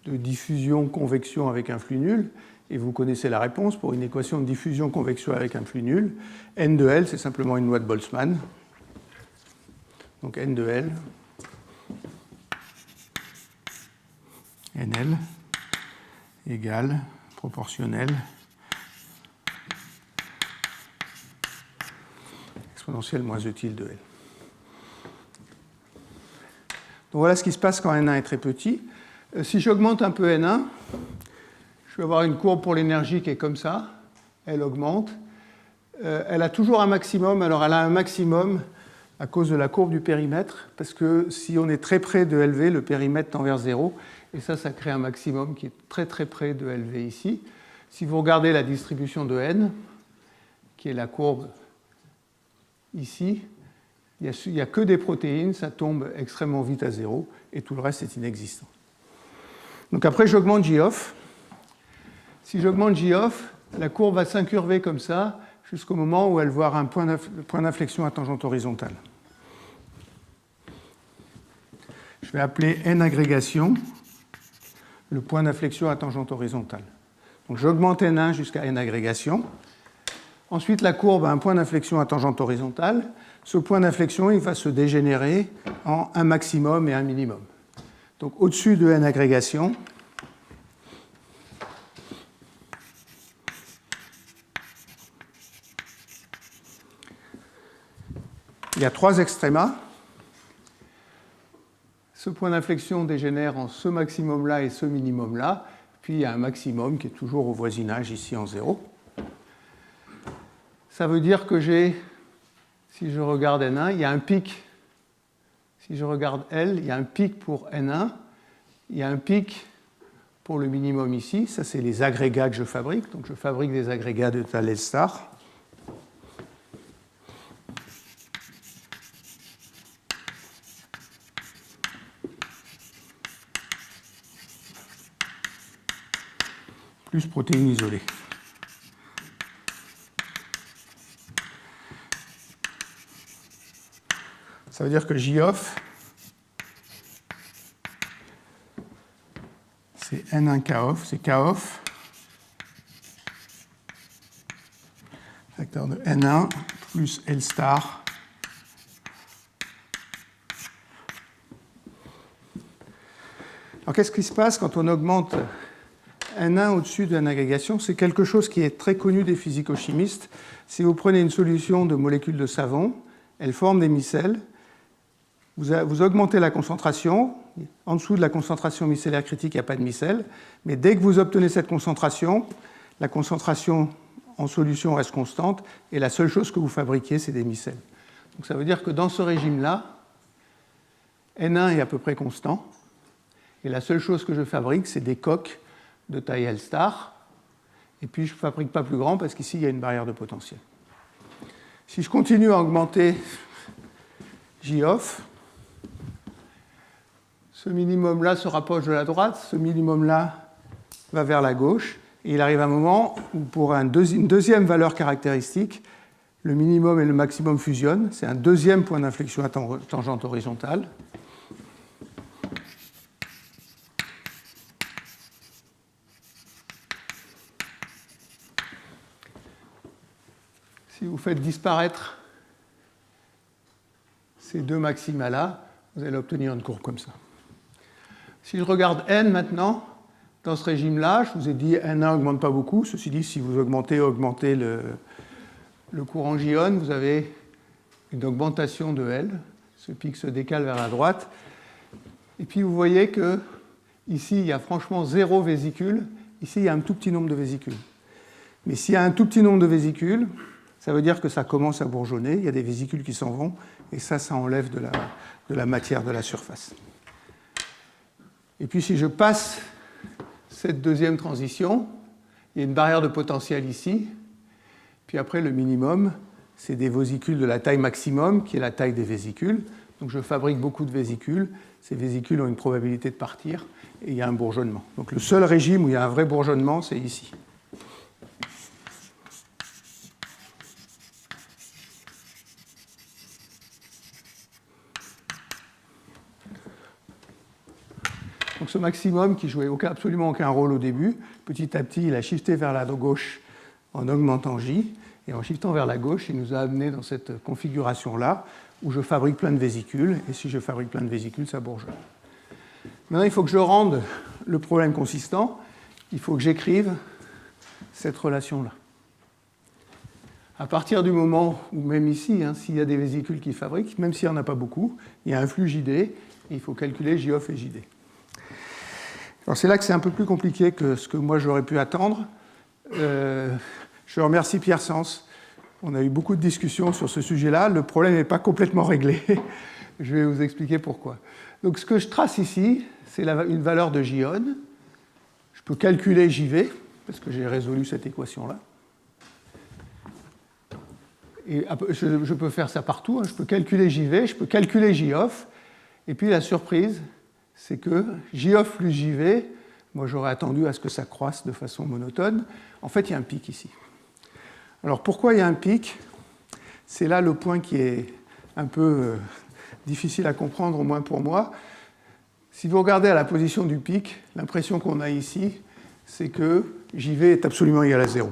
de diffusion-convection avec un flux nul. Et vous connaissez la réponse pour une équation de diffusion-convection avec un flux nul. N de L, c'est simplement une loi de Boltzmann. Donc N de L, NL, égale, proportionnel, exponentielle moins E tilde de L. Donc voilà ce qui se passe quand N1 est très petit. Si j'augmente un peu N1, je vais avoir une courbe pour l'énergie qui est comme ça. Elle augmente. Elle a toujours un maximum. Alors elle a un maximum à cause de la courbe du périmètre, parce que si on est très près de LV, le périmètre tend vers 0, et ça crée un maximum qui est très très près de LV ici. Si vous regardez la distribution de N, qui est la courbe ici, il n'y a que des protéines, ça tombe extrêmement vite à 0, et tout le reste est inexistant. Donc après, j'augmente J-off. Si j'augmente J-off, la courbe va s'incurver comme ça, jusqu'au moment où elle va avoir un point d'inflexion à tangente horizontale. Je vais appeler N agrégation le point d'inflexion à tangente horizontale. Donc j'augmente N1 jusqu'à N agrégation. Ensuite, la courbe a un point d'inflexion à tangente horizontale. Ce point d'inflexion, il va se dégénérer en un maximum et un minimum. Donc au-dessus de N agrégation, il y a 3 extrémas. Ce point d'inflexion dégénère en ce maximum-là et ce minimum-là. Puis il y a un maximum qui est toujours au voisinage ici en 0. Ça veut dire que si je regarde N1, il y a un pic. Si je regarde L, il y a un pic pour N1. Il y a un pic pour le minimum ici. Ça, c'est les agrégats que je fabrique. Donc je fabrique des agrégats de Thales star. Plus protéines isolées. Ça veut dire que J-off, c'est N1 K-off, c'est K-off, facteur de N1 plus L star. Alors qu'est-ce qui se passe quand on augmente N1 au-dessus de N agrégation? C'est quelque chose qui est très connu des physico-chimistes. Si vous prenez une solution de molécules de savon, elles forment des micelles. Vous augmentez la concentration. En dessous de la concentration micellaire critique, il n'y a pas de micelle. Mais dès que vous obtenez cette concentration, la concentration en solution reste constante. Et la seule chose que vous fabriquez, c'est des micelles. Donc ça veut dire que dans ce régime-là, N1 est à peu près constant. Et la seule chose que je fabrique, c'est des coques de taille L star. Et puis je ne fabrique pas plus grand parce qu'ici, il y a une barrière de potentiel. Si je continue à augmenter J-off, ce minimum-là se rapproche de la droite, ce minimum-là va vers la gauche, et il arrive un moment où pour une deuxième valeur caractéristique, le minimum et le maximum fusionnent. C'est un deuxième point d'inflexion à tangente horizontale. Si vous faites disparaître ces deux maxima-là, vous allez obtenir une courbe comme ça. Si je regarde N maintenant, dans ce régime-là, je vous ai dit N1 n'augmente pas beaucoup. Ceci dit, si vous augmentez le courant J-on, vous avez une augmentation de L. Ce pic se décale vers la droite. Et puis vous voyez que ici, il y a franchement 0 vésicule. Ici, il y a un tout petit nombre de vésicules. Mais s'il y a un tout petit nombre de vésicules, ça veut dire que ça commence à bourgeonner. Il y a des vésicules qui s'en vont. Et ça enlève de la matière de la surface. Et puis si je passe cette deuxième transition, il y a une barrière de potentiel ici. Puis après, le minimum, c'est des vésicules de la taille maximum, qui est la taille des vésicules. Donc je fabrique beaucoup de vésicules. Ces vésicules ont une probabilité de partir, et il y a un bourgeonnement. Donc le seul régime où il y a un vrai bourgeonnement, c'est ici. Donc ce maximum qui jouait absolument aucun rôle au début, petit à petit, il a shifté vers la gauche en augmentant J, et en shiftant vers la gauche, il nous a amené dans cette configuration-là, où je fabrique plein de vésicules, et si je fabrique plein de vésicules, ça bourgeonne. Maintenant, il faut que je rende le problème consistant, il faut que j'écrive cette relation-là. À partir du moment où, même ici, s'il y a des vésicules qui fabriquent, même s'il n'y en a pas beaucoup, il y a un flux JD, et il faut calculer J-off et JD. Alors c'est là que c'est un peu plus compliqué que ce que moi j'aurais pu attendre. Je remercie Pierre Sens. On a eu beaucoup de discussions sur ce sujet-là. Le problème n'est pas complètement réglé. Je vais vous expliquer pourquoi. Donc ce que je trace ici, c'est une valeur de J-on. Je peux calculer JV, parce que j'ai résolu cette équation-là. Et je peux faire ça partout. Je peux calculer JV, je peux calculer J-off. Et puis la surprise, c'est que J-off plus JV, moi j'aurais attendu à ce que ça croisse de façon monotone. En fait, il y a un pic ici. Alors pourquoi il y a un pic? C'est là le point qui est un peu difficile à comprendre, au moins pour moi. Si vous regardez à la position du pic, l'impression qu'on a ici, c'est que JV est absolument égal à 0.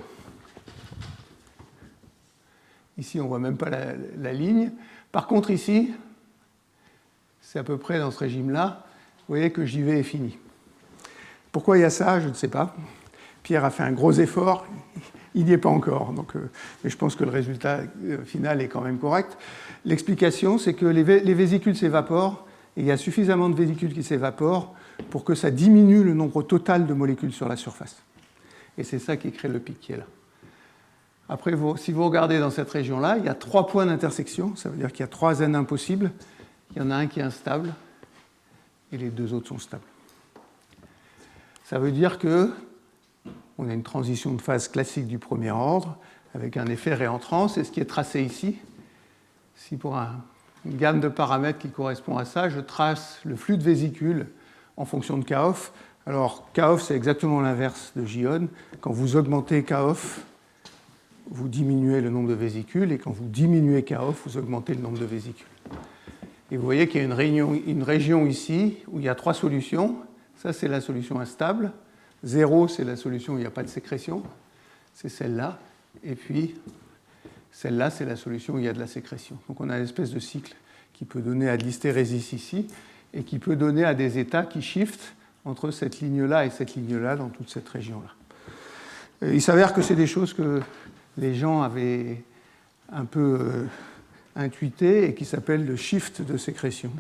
Ici, on ne voit même pas la ligne. Par contre, ici, c'est à peu près dans ce régime-là, vous voyez que JV est fini. Pourquoi il y a ça? Je ne sais pas. Pierre a fait un gros effort, il n'y est pas encore. Donc, mais je pense que le résultat final est quand même correct. L'explication, c'est que les vésicules s'évaporent, et il y a suffisamment de vésicules qui s'évaporent pour que ça diminue le nombre total de molécules sur la surface. Et c'est ça qui crée le pic qui est là. Après, si vous regardez dans cette région-là, il y a 3 points d'intersection, ça veut dire qu'il y a 3 N impossibles. Il y en a un qui est instable, et les 2 autres sont stables. Ça veut dire qu'on a une transition de phase classique du premier ordre, avec un effet réentrant, c'est ce qui est tracé ici. Si pour une gamme de paramètres qui correspond à ça, je trace le flux de vésicules en fonction de K-off. Alors, K-off, c'est exactement l'inverse de J-on. Quand vous augmentez K-off, vous diminuez le nombre de vésicules, et quand vous diminuez K-off, vous augmentez le nombre de vésicules. Et vous voyez qu'il y a une région ici où il y a 3 solutions. Ça, c'est la solution instable. 0, c'est la solution où il n'y a pas de sécrétion. C'est celle-là. Et puis, celle-là, c'est la solution où il y a de la sécrétion. Donc, on a une espèce de cycle qui peut donner à de l'hystérésis ici, et qui peut donner à des états qui shiftent entre cette ligne-là et cette ligne-là dans toute cette région-là. Il s'avère que c'est des choses que les gens avaient un peu intuité et qui s'appelle le shift de sécrétion.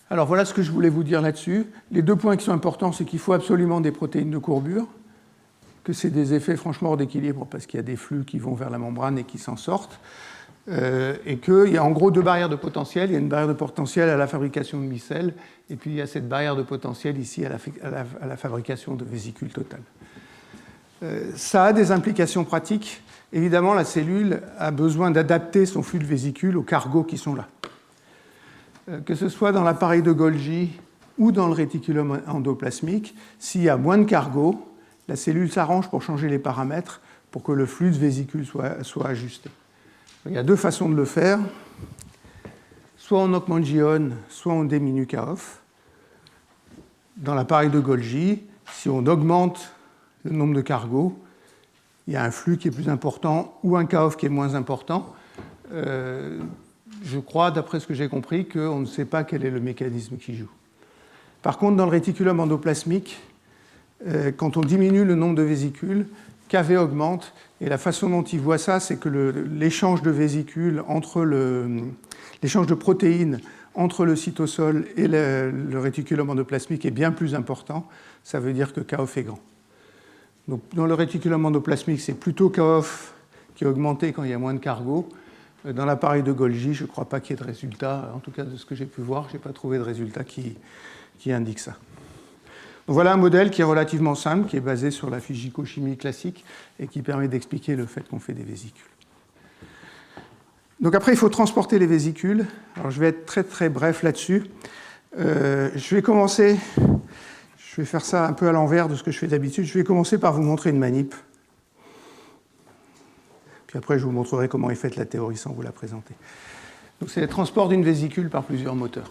Alors voilà ce que je voulais vous dire là-dessus. Les 2 points qui sont importants, c'est qu'il faut absolument des protéines de courbure, que c'est des effets franchement hors d'équilibre parce qu'il y a des flux qui vont vers la membrane et qui s'en sortent. Et qu'il y a en gros 2 barrières de potentiel. Il y a une barrière de potentiel à la fabrication de micelles, et puis il y a cette barrière de potentiel ici à la fabrication de vésicules totales. Ça a des implications pratiques. Évidemment, la cellule a besoin d'adapter son flux de vésicules aux cargos qui sont là. Que ce soit dans l'appareil de Golgi ou dans le réticulum endoplasmique, s'il y a moins de cargos, la cellule s'arrange pour changer les paramètres pour que le flux de vésicules soit ajusté. Il y a 2 façons de le faire. Soit on augmente J-on, soit on diminue K-off. Dans l'appareil de Golgi, si on augmente le nombre de cargos, il y a un flux qui est plus important ou un K-off qui est moins important. Je crois, d'après ce que j'ai compris, qu'on ne sait pas quel est le mécanisme qui joue. Par contre, dans le réticulum endoplasmique, quand on diminue le nombre de vésicules, KV augmente, et la façon dont il voit ça, c'est que l'échange de vésicules l'échange de protéines entre le cytosol et le réticulum endoplasmique est bien plus important. Ça veut dire que K-off est grand. Donc, dans le réticulum endoplasmique, c'est plutôt K-off qui est augmenté quand il y a moins de cargo. Dans l'appareil de Golgi, je ne crois pas qu'il y ait de résultat, en tout cas de ce que j'ai pu voir, je n'ai pas trouvé de résultat qui indique ça. Donc voilà un modèle qui est relativement simple, qui est basé sur la physico-chimie classique et qui permet d'expliquer le fait qu'on fait des vésicules. Donc après, il faut transporter les vésicules. Alors je vais être très très bref là-dessus. Je vais faire ça un peu à l'envers de ce que je fais d'habitude. Je vais commencer par vous montrer une manip. Puis après, je vous montrerai comment est faite la théorie sans vous la présenter. Donc c'est le transport d'une vésicule par plusieurs moteurs.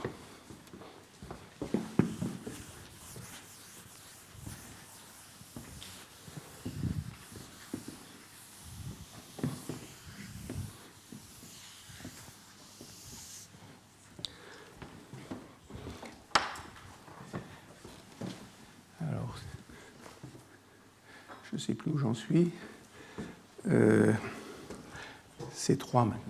je ne sais plus où j'en suis. C'est 3 maintenant.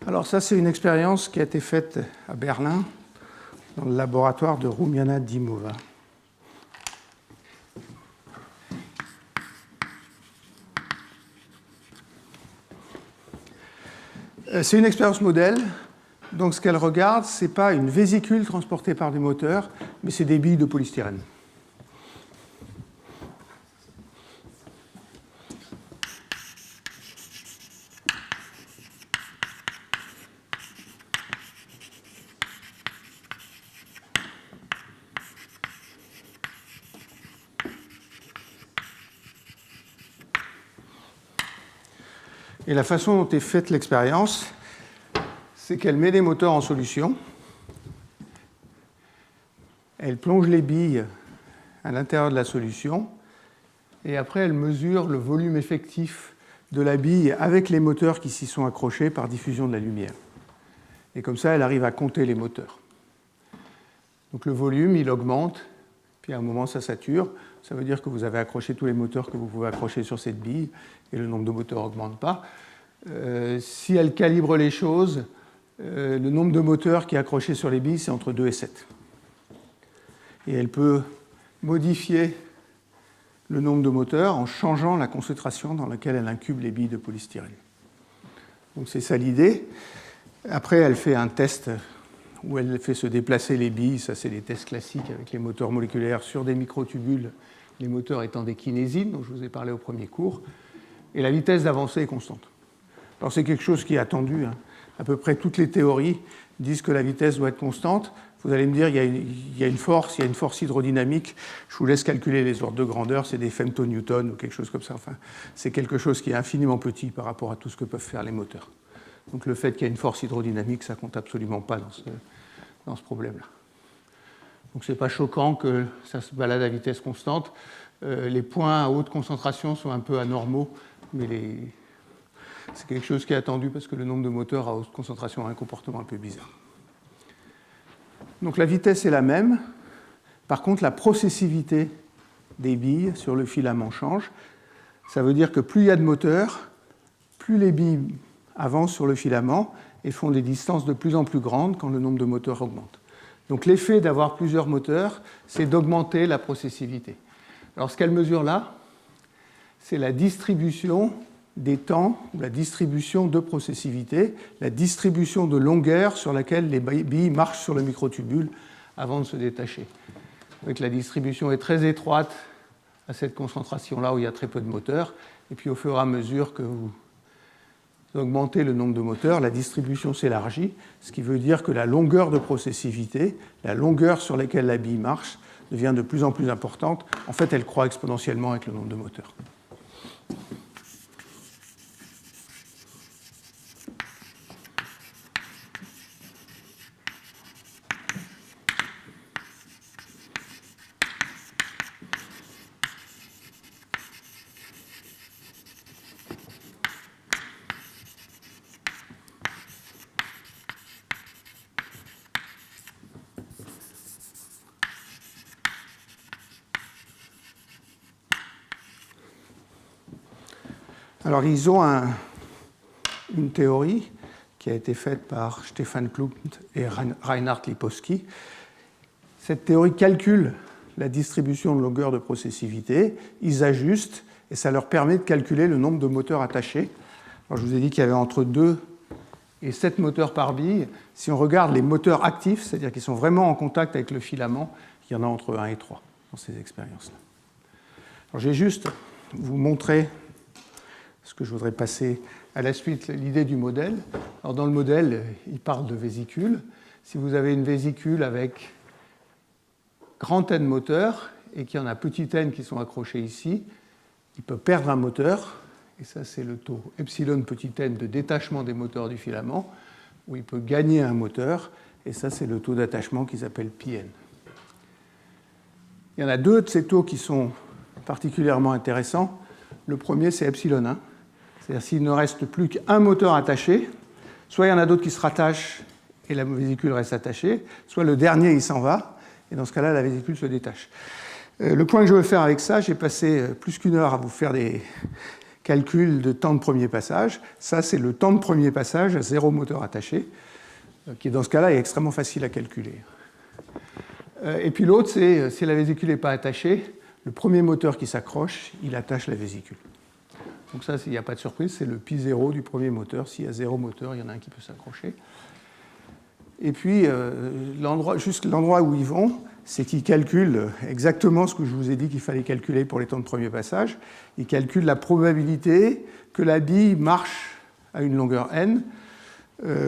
Alors ça, c'est une expérience qui a été faite à Berlin, dans le laboratoire de Rumiana Dimova. C'est une expérience modèle. Donc ce qu'elle regarde, ce n'est pas une vésicule transportée par des moteurs, mais c'est des billes de polystyrène. Et la façon dont est faite l'expérience, c'est qu'elle met les moteurs en solution, elle plonge les billes à l'intérieur de la solution, et après elle mesure le volume effectif de la bille avec les moteurs qui s'y sont accrochés par diffusion de la lumière. Et comme ça, elle arrive à compter les moteurs. Donc le volume, il augmente, puis à un moment, ça sature. Ça veut dire que vous avez accroché tous les moteurs que vous pouvez accrocher sur cette bille, et le nombre de moteurs n'augmente pas. Si elle calibre les choses, le nombre de moteurs qui est accroché sur les billes, c'est entre 2 et 7. Et elle peut modifier le nombre de moteurs en changeant la concentration dans laquelle elle incube les billes de polystyrène. Donc c'est ça l'idée. Après, elle fait un test où elle fait se déplacer les billes. Ça, c'est les tests classiques avec les moteurs moléculaires sur des microtubules, les moteurs étant des kinésines, dont je vous ai parlé au premier cours. Et la vitesse d'avancée est constante. Alors c'est quelque chose qui est attendu. À peu près toutes les théories disent que la vitesse doit être constante. Vous allez me dire, il y a une force hydrodynamique. Je vous laisse calculer les ordres de grandeur, c'est des femtonewtons ou quelque chose comme ça. Enfin, c'est quelque chose qui est infiniment petit par rapport à tout ce que peuvent faire les moteurs. Donc le fait qu'il y ait une force hydrodynamique, ça ne compte absolument pas dans ce problème-là. Donc ce n'est pas choquant que ça se balade à vitesse constante. Les points à haute concentration sont un peu anormaux, mais c'est quelque chose qui est attendu parce que le nombre de moteurs à haute concentration a un comportement un peu bizarre. Donc la vitesse est la même. Par contre, la processivité des billes sur le filament change. Ça veut dire que plus il y a de moteurs, plus les billes avancent sur le filament et font des distances de plus en plus grandes quand le nombre de moteurs augmente. Donc l'effet d'avoir plusieurs moteurs, c'est d'augmenter la processivité. Alors ce qu'elle mesure là, c'est la distribution des temps, la distribution de processivité, la distribution de longueur sur laquelle les billes marchent sur le microtubule avant de se détacher. Donc la distribution est très étroite à cette concentration-là où il y a très peu de moteurs, et puis au fur et à mesure que vous augmentez le nombre de moteurs, la distribution s'élargit, ce qui veut dire que la longueur de processivité, la longueur sur laquelle la bille marche, devient de plus en plus importante. En fait, elle croît exponentiellement avec le nombre de moteurs. Alors, ils ont une théorie qui a été faite par Stefan Klumt et Reinhard Lipowski. Cette théorie calcule la distribution de longueur de processivité, ils ajustent et ça leur permet de calculer le nombre de moteurs attachés. Alors, je vous ai dit qu'il y avait entre 2 et 7 moteurs par bille. Si on regarde les moteurs actifs, c'est-à-dire qui sont vraiment en contact avec le filament, il y en a entre 1 et 3 dans ces expériences-là. Alors, je vais juste vous montrer ce que je voudrais passer à la suite, l'idée du modèle. Alors dans le modèle, il parle de vésicule. Si vous avez une vésicule avec grand N moteurs et qu'il y en a petit n qui sont accrochés ici, il peut perdre un moteur et ça c'est le taux epsilon petit n de détachement des moteurs du filament, où il peut gagner un moteur, et ça c'est le taux d'attachement qui s'appelle πn. Il y en a deux de ces taux qui sont particulièrement intéressants. Le premier c'est epsilon 1, c'est-à-dire s'il ne reste plus qu'un moteur attaché, soit il y en a d'autres qui se rattachent et la vésicule reste attachée, soit le dernier il s'en va, et dans ce cas-là la vésicule se détache. Le point que je veux faire avec ça, j'ai passé plus qu'une heure à vous faire des calculs de temps de premier passage. Ça, c'est le temps de premier passage à 0 moteur attaché, qui dans ce cas-là est extrêmement facile à calculer. Et puis l'autre, c'est si la vésicule n'est pas attachée, le premier moteur qui s'accroche, il attache la vésicule. Donc ça, il n'y a pas de surprise, c'est le π0 du premier moteur. S'il y a 0 moteur, il y en a un qui peut s'accrocher. Et puis, juste l'endroit où ils vont, c'est qu'ils calculent exactement ce que je vous ai dit qu'il fallait calculer pour les temps de premier passage. Ils calculent la probabilité que la bille marche à une longueur n.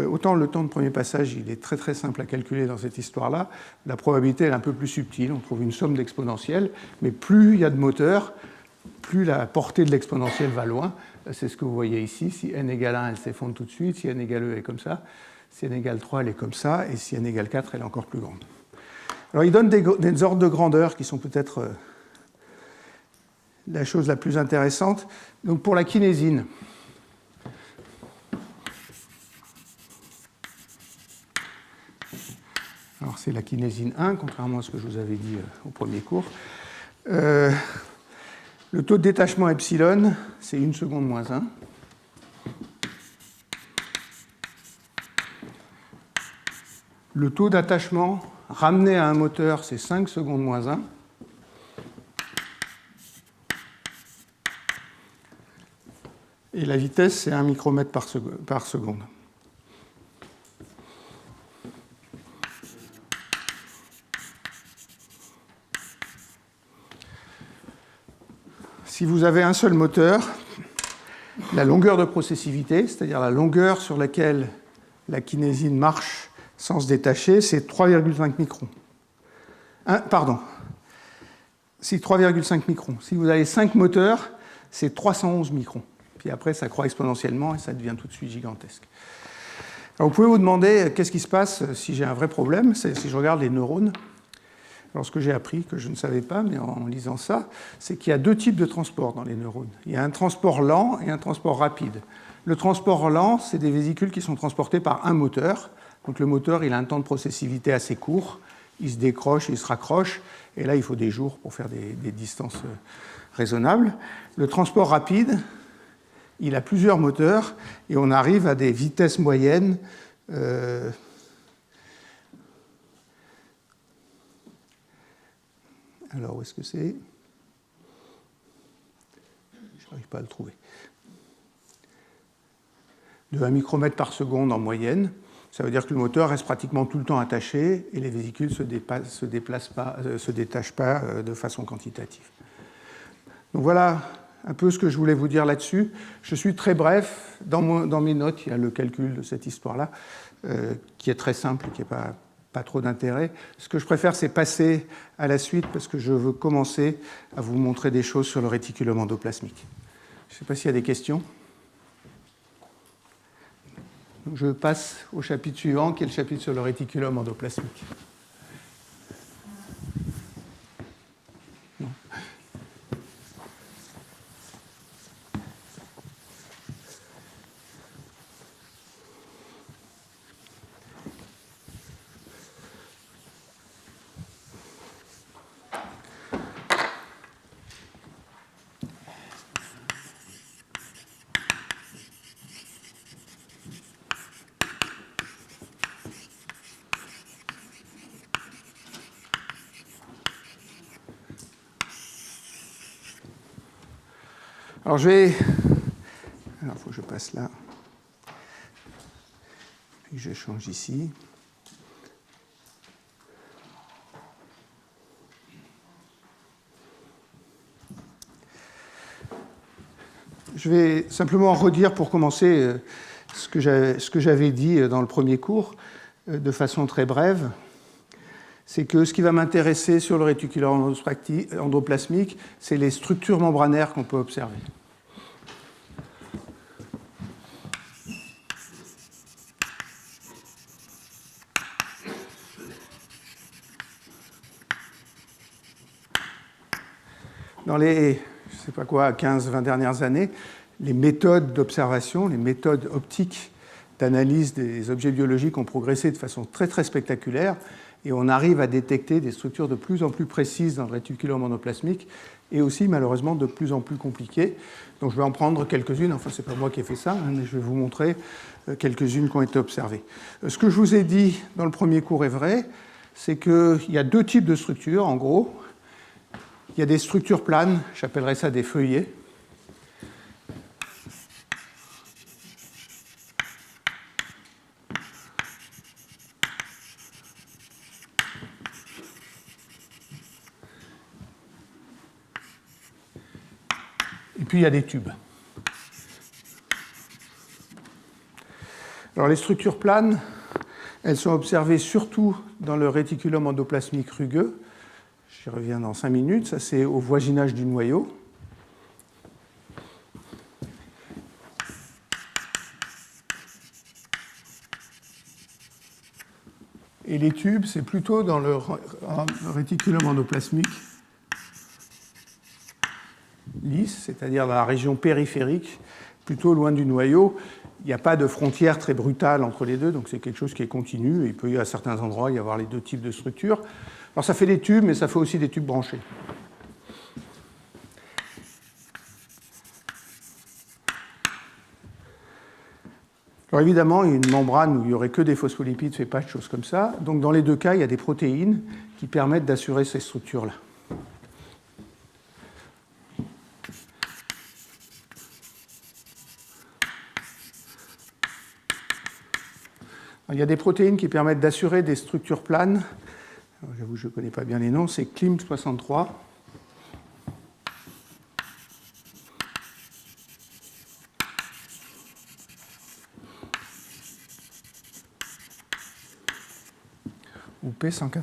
Autant le temps de premier passage, il est très très simple à calculer dans cette histoire-là. La probabilité elle est un peu plus subtile. On trouve une somme d'exponentielles, mais plus il y a de moteurs, plus la portée de l'exponentielle va loin. C'est ce que vous voyez ici. Si n égale 1, elle s'effondre tout de suite. Si n égale e, elle est comme ça. Si n égale 3, elle est comme ça. Et si n égale 4, elle est encore plus grande. Alors, il donne des ordres de grandeur qui sont peut-être la chose la plus intéressante. Donc, pour la kinésine, alors c'est la kinésine 1, contrairement à ce que je vous avais dit au premier cours. Le taux de détachement epsilon, c'est 1 seconde moins 1. Le taux d'attachement ramené à un moteur, c'est 5 secondes moins 1. Et la vitesse, c'est 1 micromètre par seconde. Si vous avez un seul moteur, la longueur de processivité, c'est-à-dire la longueur sur laquelle la kinésine marche sans se détacher, c'est 3,5 microns. C'est 3,5 microns. Si vous avez 5 moteurs, c'est 311 microns. Puis après, ça croît exponentiellement et ça devient tout de suite gigantesque. Alors, vous pouvez vous demander qu'est-ce qui se passe si j'ai un vrai problème, si je regarde les neurones. Alors, ce que j'ai appris, que je ne savais pas, mais en lisant ça, c'est qu'il y a deux types de transport dans les neurones. Il y a un transport lent et un transport rapide. Le transport lent, c'est des vésicules qui sont transportées par un moteur. Donc le moteur, il a un temps de processivité assez court. Il se décroche, il se raccroche. Et là, il faut des jours pour faire des distances raisonnables. Le transport rapide, il a plusieurs moteurs. Et on arrive à des vitesses moyennes. Alors, où est-ce que c'est ? Je n'arrive pas à le trouver. De 1 micromètre par seconde en moyenne. Ça veut dire que le moteur reste pratiquement tout le temps attaché et les vésicules ne se détachent pas de façon quantitative. Donc voilà un peu ce que je voulais vous dire là-dessus. Je suis très bref. Dans mes notes, il y a le calcul de cette histoire-là, qui est très simple et qui n'est pas trop d'intérêt. Ce que je préfère, c'est passer à la suite parce que je veux commencer à vous montrer des choses sur le réticulum endoplasmique. Je ne sais pas s'il y a des questions. Je passe au chapitre suivant, qui est le chapitre sur le réticulum endoplasmique. Non. Alors il faut que je passe là, puis je change ici. Je vais simplement redire pour commencer ce que j'avais dit dans le premier cours, de façon très brève. C'est que ce qui va m'intéresser sur le réticulum endoplasmique, c'est les structures membranaires qu'on peut observer. dans les, je ne sais pas quoi, 15-20 dernières années, les méthodes d'observation, les méthodes optiques d'analyse des objets biologiques ont progressé de façon très très spectaculaire et on arrive à détecter des structures de plus en plus précises dans le réticulum endoplasmique et aussi malheureusement de plus en plus compliquées. Donc je vais en prendre quelques-unes, enfin c'est pas moi qui ai fait ça, hein, mais je vais vous montrer quelques-unes qui ont été observées. Ce que je vous ai dit dans le premier cours est vrai, c'est qu'il y a deux types de structures en gros. Il y a des structures planes, j'appellerais ça des feuillets. Et puis il y a des tubes. Alors les structures planes, elles sont observées surtout dans le réticulum endoplasmique rugueux. J'y reviens dans 5 minutes. Ça, c'est au voisinage du noyau. Et les tubes, c'est plutôt dans le réticulum endoplasmique lisse, c'est-à-dire dans la région périphérique, plutôt loin du noyau. Il n'y a pas de frontière très brutale entre les deux, donc c'est quelque chose qui est continu. Et il peut y à certains endroits y avoir les deux types de structures. Alors ça fait des tubes, mais ça fait aussi des tubes branchés. Alors évidemment, il y a une membrane où il n'y aurait que des phospholipides, fait pas de choses comme ça. Donc dans les deux cas, il y a des protéines qui permettent d'assurer ces structures-là. Il y a des protéines qui permettent d'assurer des structures planes. J'avoue, je ne connais pas bien les noms. C'est CLIM63. Ou P180.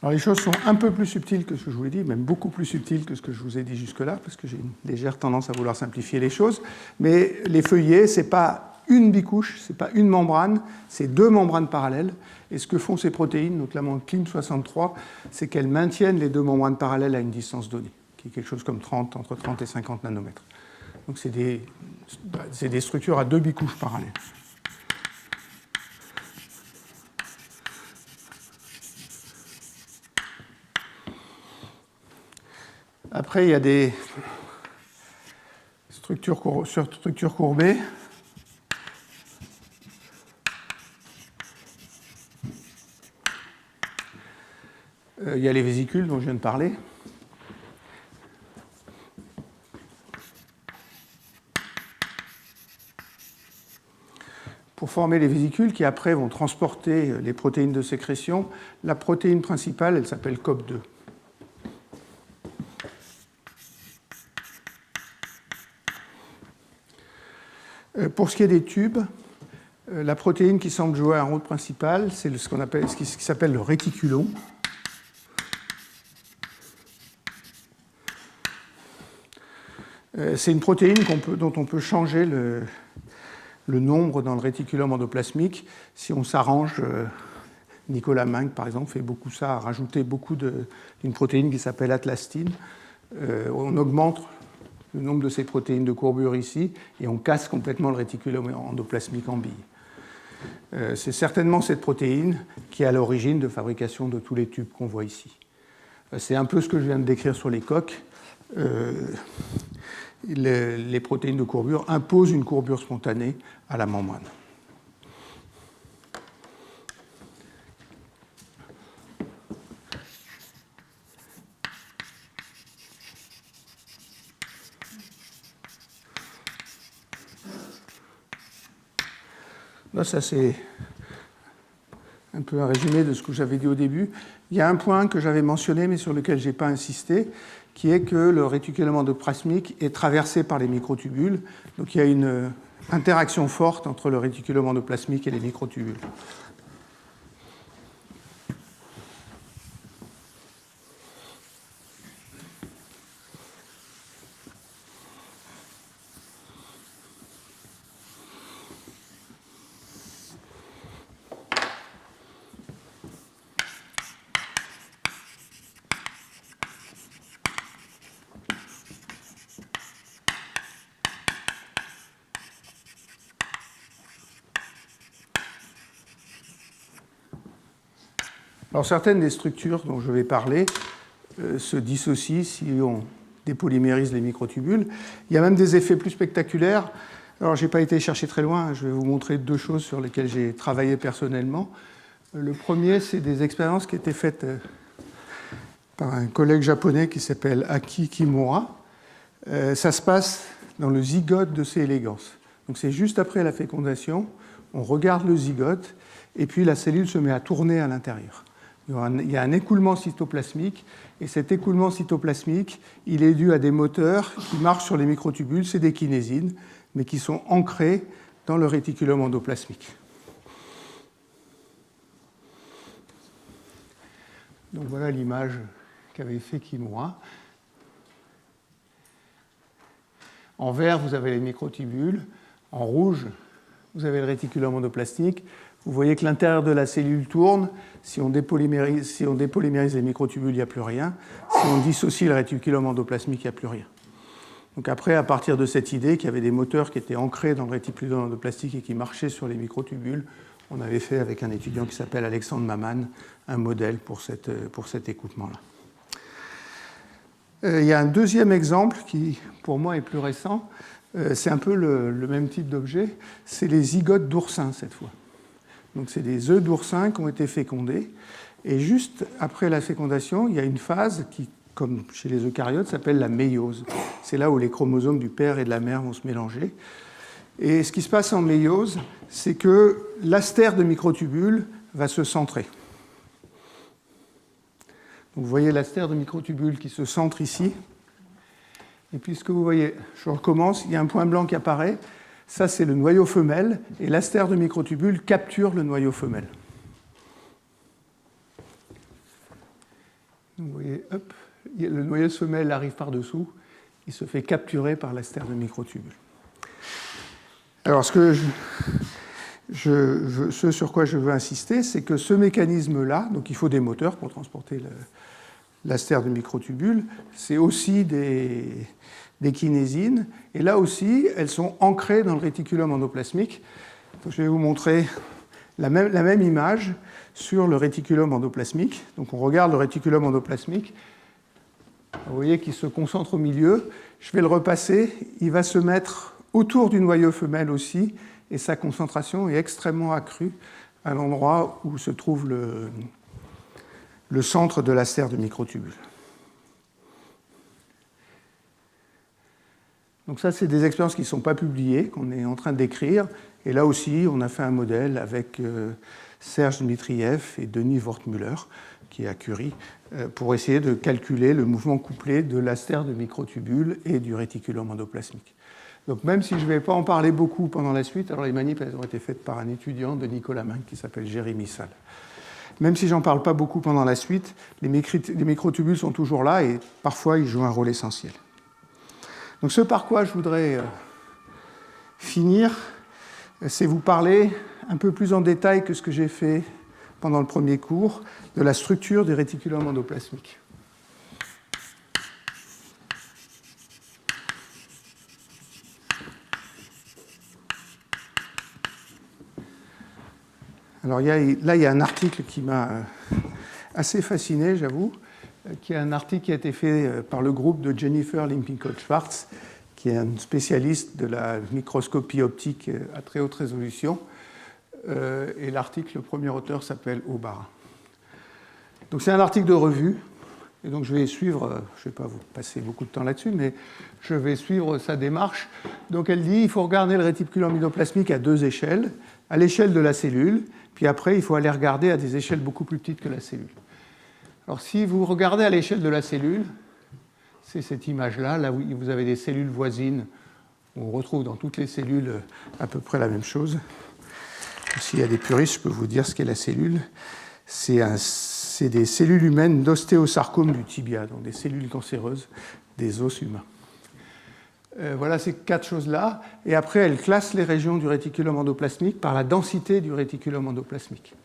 Alors les choses sont un peu plus subtiles que ce que je vous ai dit, même beaucoup plus subtiles que ce que je vous ai dit jusque-là, parce que j'ai une légère tendance à vouloir simplifier les choses. Mais les feuillets, ce n'est pas une bicouche, ce n'est pas une membrane, c'est deux membranes parallèles. Et ce que font ces protéines, notamment CLIM63, c'est qu'elles maintiennent les deux membranes parallèles à une distance donnée, qui est quelque chose comme entre 30 et 50 nanomètres. Donc c'est des structures à deux bicouches parallèles. Après, il y a des structures courbées. Il y a les vésicules dont je viens de parler. Pour former les vésicules qui après vont transporter les protéines de sécrétion, la protéine principale, elle s'appelle COP2. Pour ce qui est des tubes, la protéine qui semble jouer un rôle principal, c'est ce qui s'appelle le réticulome. C'est une protéine dont on peut changer le nombre dans le réticulum endoplasmique si on s'arrange. Nicolas Minck, par exemple, fait beaucoup ça, a rajouté beaucoup d'une protéine qui s'appelle atlastine. On augmente le nombre de ces protéines de courbure ici, et on casse complètement le réticulum endoplasmique en billes. C'est certainement cette protéine qui est à l'origine de fabrication de tous les tubes qu'on voit ici. C'est un peu ce que je viens de décrire sur les coques. Les protéines de courbure imposent une courbure spontanée à la membrane. Là, ça c'est un peu un résumé de ce que j'avais dit au début. Il y a un point que j'avais mentionné, mais sur lequel je n'ai pas insisté, qui est que le réticulum endoplasmique est traversé par les microtubules. Donc il y a une interaction forte entre le réticulum endoplasmique et les microtubules. Alors certaines des structures dont je vais parler se dissocient si on dépolymérise les microtubules. Il y a même des effets plus spectaculaires. Alors je n'ai pas été chercher très loin, je vais vous montrer deux choses sur lesquelles j'ai travaillé personnellement. Le premier, c'est des expériences qui étaient faites par un collègue japonais qui s'appelle Aki Kimura. Ça se passe dans le zygote de C. elegans. Donc c'est juste après la fécondation, on regarde le zygote et puis la cellule se met à tourner à l'intérieur. Il y a un écoulement cytoplasmique et cet écoulement cytoplasmique, il est dû à des moteurs qui marchent sur les microtubules, c'est des kinésines, mais qui sont ancrés dans le réticulum endoplasmique. Donc voilà l'image qu'avait fait Kimura. En vert, vous avez les microtubules. En rouge, vous avez le réticulum endoplasmique. Vous voyez que l'intérieur de la cellule tourne. Si on dépolymérise les microtubules, il n'y a plus rien. Si on dissocie le réticulum endoplasmique, il n'y a plus rien. Donc après, à partir de cette idée qu'il y avait des moteurs qui étaient ancrés dans le réticulum endoplasmique et qui marchaient sur les microtubules, on avait fait avec un étudiant qui s'appelle Alexandre Maman un modèle pour cet écoutement-là. Il y a un deuxième exemple qui, pour moi, est plus récent. C'est un peu le même type d'objet. C'est les zygotes d'oursins, cette fois. Donc, c'est des œufs d'oursins qui ont été fécondés. Et juste après la fécondation, il y a une phase qui, comme chez les eucaryotes, s'appelle la méiose. C'est là où les chromosomes du père et de la mère vont se mélanger. Et ce qui se passe en méiose, c'est que l'astère de microtubule va se centrer. Donc vous voyez l'astère de microtubule qui se centre ici. Et puisque vous voyez, je recommence, il y a un point blanc qui apparaît. Ça, c'est le noyau femelle. Et l'astère de microtubule capture le noyau femelle. Donc vous voyez, hop, le noyau femelle arrive par-dessous. Il se fait capturer par l'astère de microtubule. Alors, ce sur quoi je veux insister, c'est que ce mécanisme-là, donc il faut des moteurs pour transporter l'astère de microtubule, c'est aussi des kinésines, et là aussi, elles sont ancrées dans le réticulum endoplasmique. Donc, je vais vous montrer la même image sur le réticulum endoplasmique. Donc, on regarde le réticulum endoplasmique. Vous voyez qu'il se concentre au milieu. Je vais le repasser. Il va se mettre autour du noyau femelle aussi, et sa concentration est extrêmement accrue à l'endroit où se trouve le centre de l'astère de microtubule. Donc ça, c'est des expériences qui ne sont pas publiées, qu'on est en train d'écrire. Et là aussi, on a fait un modèle avec Serge Dmitriev et Denis Wortmüller, qui est à Curie, pour essayer de calculer le mouvement couplé de l'astère de microtubule et du réticulum endoplasmique. Donc même si je ne vais pas en parler beaucoup pendant la suite, alors les manips elles ont été faites par un étudiant de Nicolas Minc qui s'appelle Jérémy Salle. Même si j'en parle pas beaucoup pendant la suite, les microtubules sont toujours là et parfois ils jouent un rôle essentiel. Donc ce par quoi je voudrais finir, c'est vous parler un peu plus en détail que ce que j'ai fait pendant le premier cours de la structure du réticulum endoplasmique. Alors là, il y a un article qui m'a assez fasciné, j'avoue, qui est un article qui a été fait par le groupe de Jennifer Limpicott-Schwartz, qui est une spécialiste de la microscopie optique à très haute résolution. Et l'article, le premier auteur s'appelle Obara. Donc c'est un article de revue, et donc je vais suivre, je ne vais pas vous passer beaucoup de temps là-dessus, mais je vais suivre sa démarche. Donc elle dit qu'il faut regarder le réticulum endoplasmique à deux échelles, à l'échelle de la cellule, puis après il faut aller regarder à des échelles beaucoup plus petites que la cellule. Alors si vous regardez à l'échelle de la cellule, c'est cette image-là, là où vous avez des cellules voisines, on retrouve dans toutes les cellules à peu près la même chose. S'il y a des puristes, je peux vous dire ce qu'est la cellule. C'est des cellules humaines d'ostéosarcome du tibia, donc des cellules cancéreuses des os humains. Voilà ces quatre choses-là. Et après, elle classe les régions du réticulum endoplasmique par la densité du réticulum endoplasmique.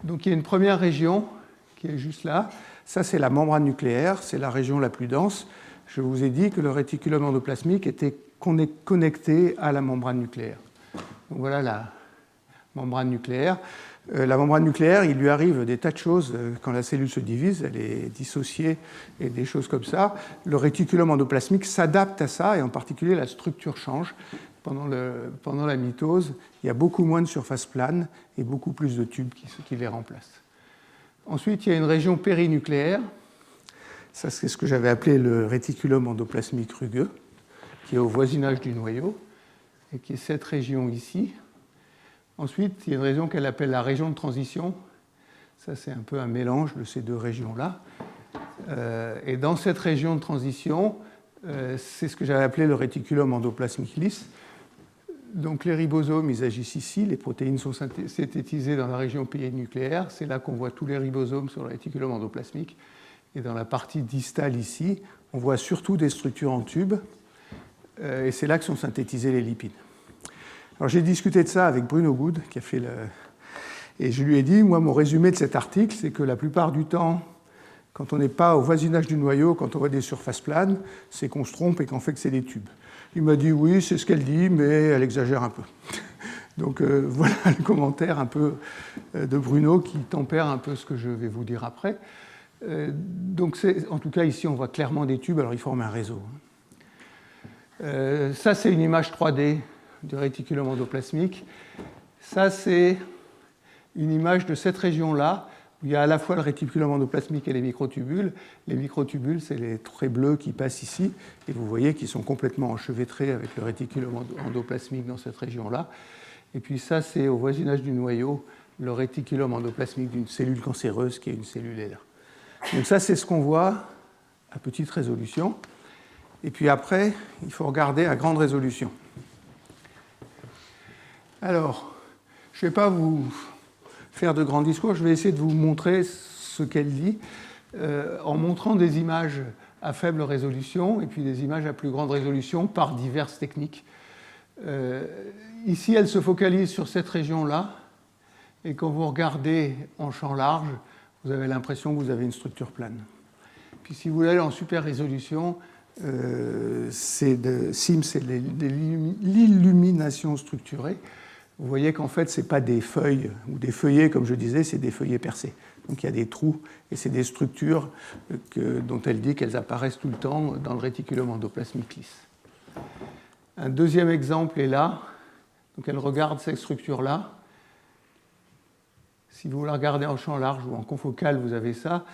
Donc il y a une première région qui est juste là. Ça, c'est la membrane nucléaire, c'est la région la plus dense. Je vous ai dit que le réticulum endoplasmique était connecté à la membrane nucléaire. Donc voilà la membrane nucléaire. La membrane nucléaire, il lui arrive des tas de choses quand la cellule se divise, elle est dissociée et des choses comme ça. Le réticulum endoplasmique s'adapte à ça et en particulier la structure change. Pendant la mitose, il y a beaucoup moins de surface plane et beaucoup plus de tubes qui les remplacent. Ensuite, il y a une région périnucléaire. Ça, c'est ce que j'avais appelé le réticulum endoplasmique rugueux, qui est au voisinage du noyau et qui est cette région ici. Ensuite, il y a une région qu'elle appelle la région de transition. Ça, c'est un peu un mélange de ces deux régions-là. Et dans cette région de transition, c'est ce que j'avais appelé le réticulum endoplasmique lisse. Donc les ribosomes, ils agissent ici. Les protéines sont synthétisées dans la région périnucléaire. C'est là qu'on voit tous les ribosomes sur le réticulum endoplasmique. Et dans la partie distale ici, on voit surtout des structures en tube. Et c'est là que sont synthétisés les lipides. Alors j'ai discuté de ça avec Bruno Good, qui a fait le... Et je lui ai dit, moi, mon résumé de cet article, c'est que la plupart du temps, quand on n'est pas au voisinage du noyau, quand on voit des surfaces planes, c'est qu'on se trompe et qu'en fait que c'est des tubes. Il m'a dit, oui, c'est ce qu'elle dit, mais elle exagère un peu. Donc voilà le commentaire un peu de Bruno qui tempère un peu ce que je vais vous dire après. Donc en tout cas, ici, on voit clairement des tubes, alors ils forment un réseau. Ça, c'est une image 3D du réticulum endoplasmique. Ça, c'est une image de cette région-là, où il y a à la fois le réticulum endoplasmique et les microtubules. Les microtubules, c'est les traits bleus qui passent ici, et vous voyez qu'ils sont complètement enchevêtrés avec le réticulum endoplasmique dans cette région-là. Et puis ça, c'est au voisinage du noyau, le réticulum endoplasmique d'une cellule cancéreuse qui est une cellule HeLa. Donc ça, c'est ce qu'on voit à petite résolution. Et puis après, il faut regarder à grande résolution. Alors, je ne vais pas vous faire de grands discours, je vais essayer de vous montrer ce qu'elle dit en montrant des images à faible résolution et puis des images à plus grande résolution par diverses techniques. Ici, elle se focalise sur cette région-là et quand vous regardez en champ large, vous avez l'impression que vous avez une structure plane. Puis si vous allez en super résolution, SIM, c'est l'illumination structurée. Vous voyez qu'en fait, ce n'est pas des feuilles ou des feuillets, comme je disais, c'est des feuillets percés. Donc il y a des trous, et c'est des structures dont elle dit qu'elles apparaissent tout le temps dans le réticulum endoplasmique lisse. Un deuxième exemple est là. Donc elle regarde cette structure-là. Si vous la regardez en champ large ou en confocal, vous avez ça.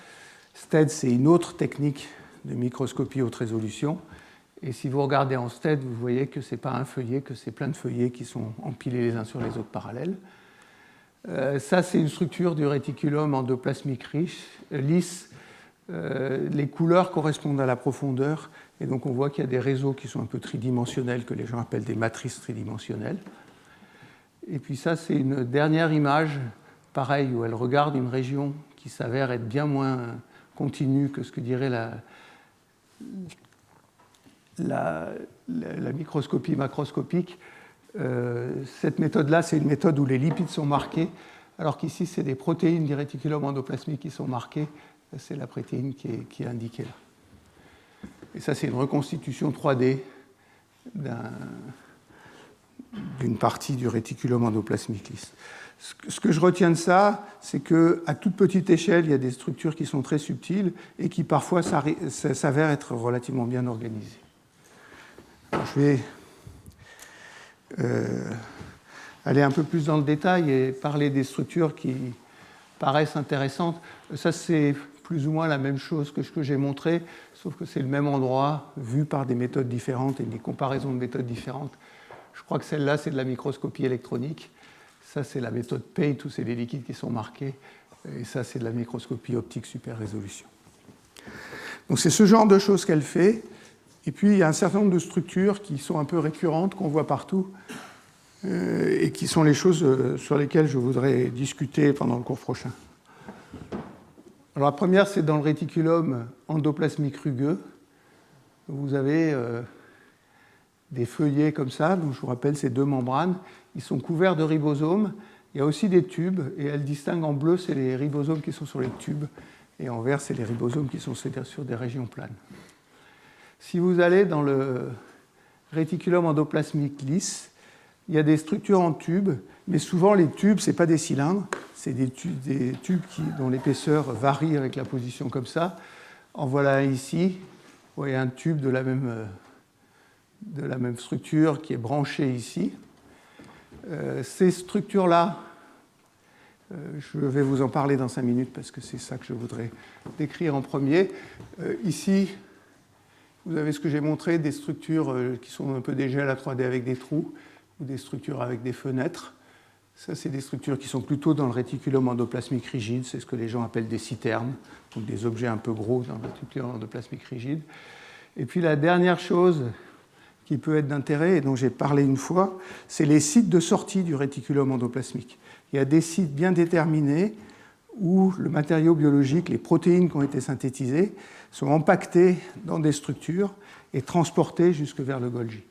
STED, c'est une autre technique de microscopie haute résolution. Et si vous regardez en STED, vous voyez que ce n'est pas un feuillet, que c'est plein de feuillets qui sont empilés les uns sur les autres parallèles. Ça, c'est une structure du réticulum endoplasmique lisse. Les couleurs correspondent à la profondeur. Et donc, on voit qu'il y a des réseaux qui sont un peu tridimensionnels, que les gens appellent des matrices tridimensionnelles. Et puis ça, c'est une dernière image, pareil, où elle regarde une région qui s'avère être bien moins continue que ce que dirait la microscopie macroscopique. Cette méthode-là, c'est une méthode où les lipides sont marqués, alors qu'ici, c'est des protéines du réticulum endoplasmique qui sont marquées. C'est la protéine qui est indiquée là. Et ça, c'est une reconstitution 3D d'une partie du réticulum endoplasmique lisse. Ce que je retiens de ça, c'est qu'à toute petite échelle, il y a des structures qui sont très subtiles et qui parfois s'avèrent être relativement bien organisées. Alors, je vais aller un peu plus dans le détail et parler des structures qui paraissent intéressantes. Ça, c'est plus ou moins la même chose que ce que j'ai montré, sauf que c'est le même endroit, vu par des méthodes différentes et des comparaisons de méthodes différentes. Je crois que celle-là, c'est de la microscopie électronique. Ça, c'est la méthode PATE, où c'est les liquides qui sont marqués. Et ça, c'est de la microscopie optique super résolution. Donc, c'est ce genre de choses qu'elle fait. Et puis, il y a un certain nombre de structures qui sont un peu récurrentes, qu'on voit partout, et qui sont les choses sur lesquelles je voudrais discuter pendant le cours prochain. Alors, la première, c'est dans le réticulum endoplasmique rugueux. Vous avez des feuillets comme ça, donc je vous rappelle ces deux membranes. Ils sont couverts de ribosomes. Il y a aussi des tubes, et elle distingue en bleu, c'est les ribosomes qui sont sur les tubes, et en vert, c'est les ribosomes qui sont sur des régions planes. Si vous allez dans le réticulum endoplasmique lisse, il y a des structures en tubes, mais souvent les tubes, ce n'est pas des cylindres, c'est des tubes dont l'épaisseur varie avec la position comme ça. En voilà un ici. Vous voyez un tube de la même structure qui est branché ici. Ces structures-là, je vais vous en parler dans 5 minutes parce que c'est ça que je voudrais décrire en premier. Ici, vous avez ce que j'ai montré, des structures qui sont un peu des gels à 3D avec des trous ou des structures avec des fenêtres. Ça, c'est des structures qui sont plutôt dans le réticulum endoplasmique rigide. C'est ce que les gens appellent des citernes, donc des objets un peu gros dans le réticulum endoplasmique rigide. Et puis la dernière chose qui peut être d'intérêt et dont j'ai parlé une fois, c'est les sites de sortie du réticulum endoplasmique. Il y a des sites bien déterminés où le matériau biologique, les protéines qui ont été synthétisées, sont empaquetées dans des structures et transportées jusque vers le Golgi.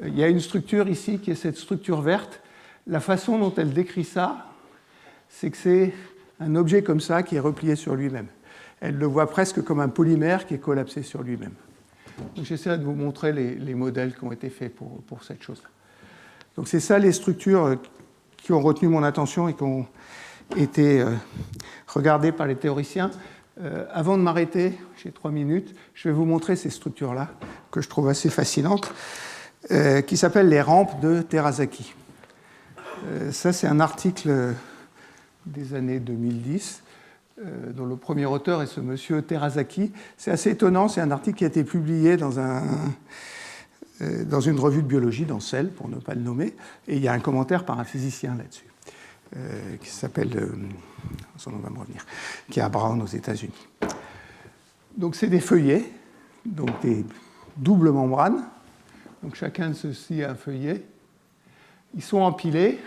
Il y a une structure ici qui est cette structure verte. La façon dont elle décrit ça, c'est que c'est un objet comme ça qui est replié sur lui-même. Elle le voit presque comme un polymère qui est collapsé sur lui-même. Donc j'essaierai de vous montrer les modèles qui ont été faits pour cette chose-là. Donc c'est ça les structures qui ont retenu mon attention et qui ont été regardées par les théoriciens. Avant de m'arrêter, j'ai 3 minutes, je vais vous montrer ces structures-là que je trouve assez fascinantes, qui s'appellent les rampes de Terasaki. Ça, c'est un article des années 2010, dont le premier auteur est ce monsieur Terasaki. C'est assez étonnant, c'est un article qui a été publié dans une revue de biologie, dans Cell, pour ne pas le nommer, et il y a un commentaire par un physicien là-dessus, qui s'appelle, son nom va me revenir, qui est à Brown aux États-Unis. Donc c'est des feuillets, donc des doubles membranes, donc chacun de ceux-ci a un feuillet. Ils sont empilés,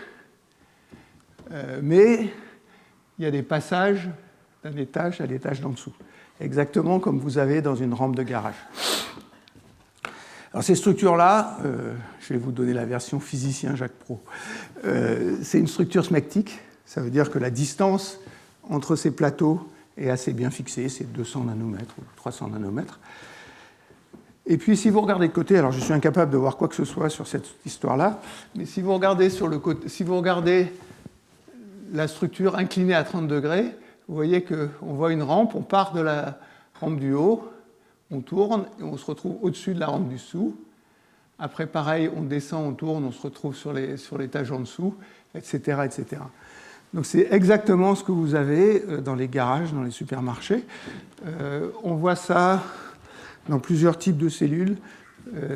mais il y a des passages d'un étage à l'étage d'en dessous, exactement comme vous avez dans une rampe de garage. Alors ces structures-là, je vais vous donner la version physicien Jacques Pro, c'est une structure smectique, ça veut dire que la distance entre ces plateaux est assez bien fixée, c'est 200 nanomètres ou 300 nanomètres. Et puis si vous regardez de côté, alors je suis incapable de voir quoi que ce soit sur cette histoire-là, mais si vous regardez sur le côté, si vous regardez la structure inclinée à 30 degrés, vous voyez qu'on voit une rampe, on part de la rampe du haut, on tourne et on se retrouve au-dessus de la rampe du dessous. Après, pareil, on descend, on tourne, on se retrouve sur l'étage en dessous, etc., etc. Donc c'est exactement ce que vous avez dans les garages, dans les supermarchés. On voit ça dans plusieurs types de cellules,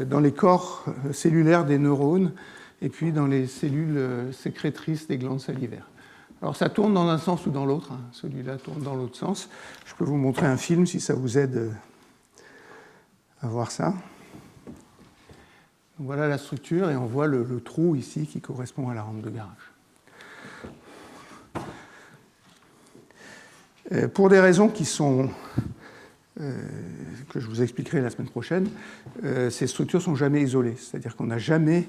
dans les corps cellulaires des neurones et puis dans les cellules sécrétrices des glandes salivaires. Alors ça tourne dans un sens ou dans l'autre, hein. Celui-là tourne dans l'autre sens. Je peux vous montrer un film si ça vous aide à voir ça. Donc voilà la structure et on voit le trou ici qui correspond à la rampe de garage. Pour des raisons qui sont que je vous expliquerai la semaine prochaine, ces structures ne sont jamais isolées, c'est-à-dire qu'on n'a jamais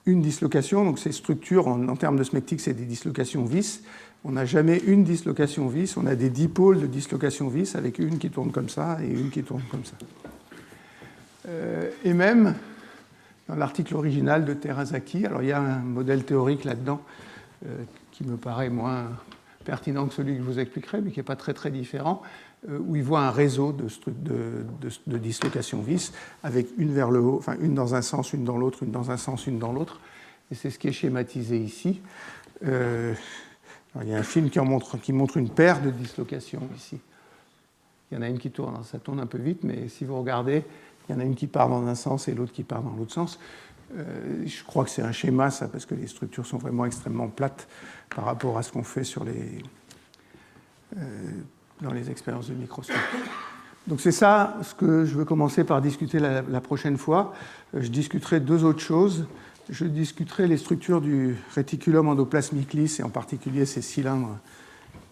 une dislocation, donc ces structures, en termes de smectique, c'est des dislocations vis, on n'a jamais une dislocation vis, on a des dipôles de dislocation vis avec une qui tourne comme ça et une qui tourne comme ça. Et même, dans l'article original de Terasaki, alors il y a un modèle théorique là-dedans qui me paraît moins pertinent que celui que je vous expliquerai, mais qui n'est pas très très différent, où il voit un réseau de dislocations vis avec une vers le haut, enfin une dans un sens, une dans l'autre, une dans un sens, une dans l'autre. Et c'est ce qui est schématisé ici. Alors, il y a un film qui montre une paire de dislocations ici. Il y en a une qui tourne, ça tourne un peu vite, mais si vous regardez, il y en a une qui part dans un sens et l'autre qui part dans l'autre sens. Je crois que c'est un schéma, ça, parce que les structures sont vraiment extrêmement plates par rapport à ce qu'on fait dans les expériences de microscope. Donc c'est ça ce que je veux commencer par discuter la prochaine fois. Je discuterai 2 autres choses. Je discuterai les structures du réticulum endoplasmique lisse, et en particulier ces cylindres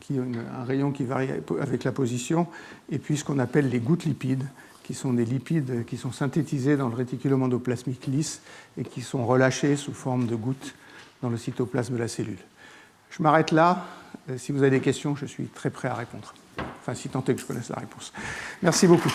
qui ont un rayon qui varie avec la position, et puis ce qu'on appelle les gouttes lipides, qui sont des lipides qui sont synthétisés dans le réticulum endoplasmique lisse et qui sont relâchés sous forme de gouttes dans le cytoplasme de la cellule. Je m'arrête là. Si vous avez des questions, je suis très prêt à répondre. Enfin, si tant est que je connaisse la réponse. Merci beaucoup.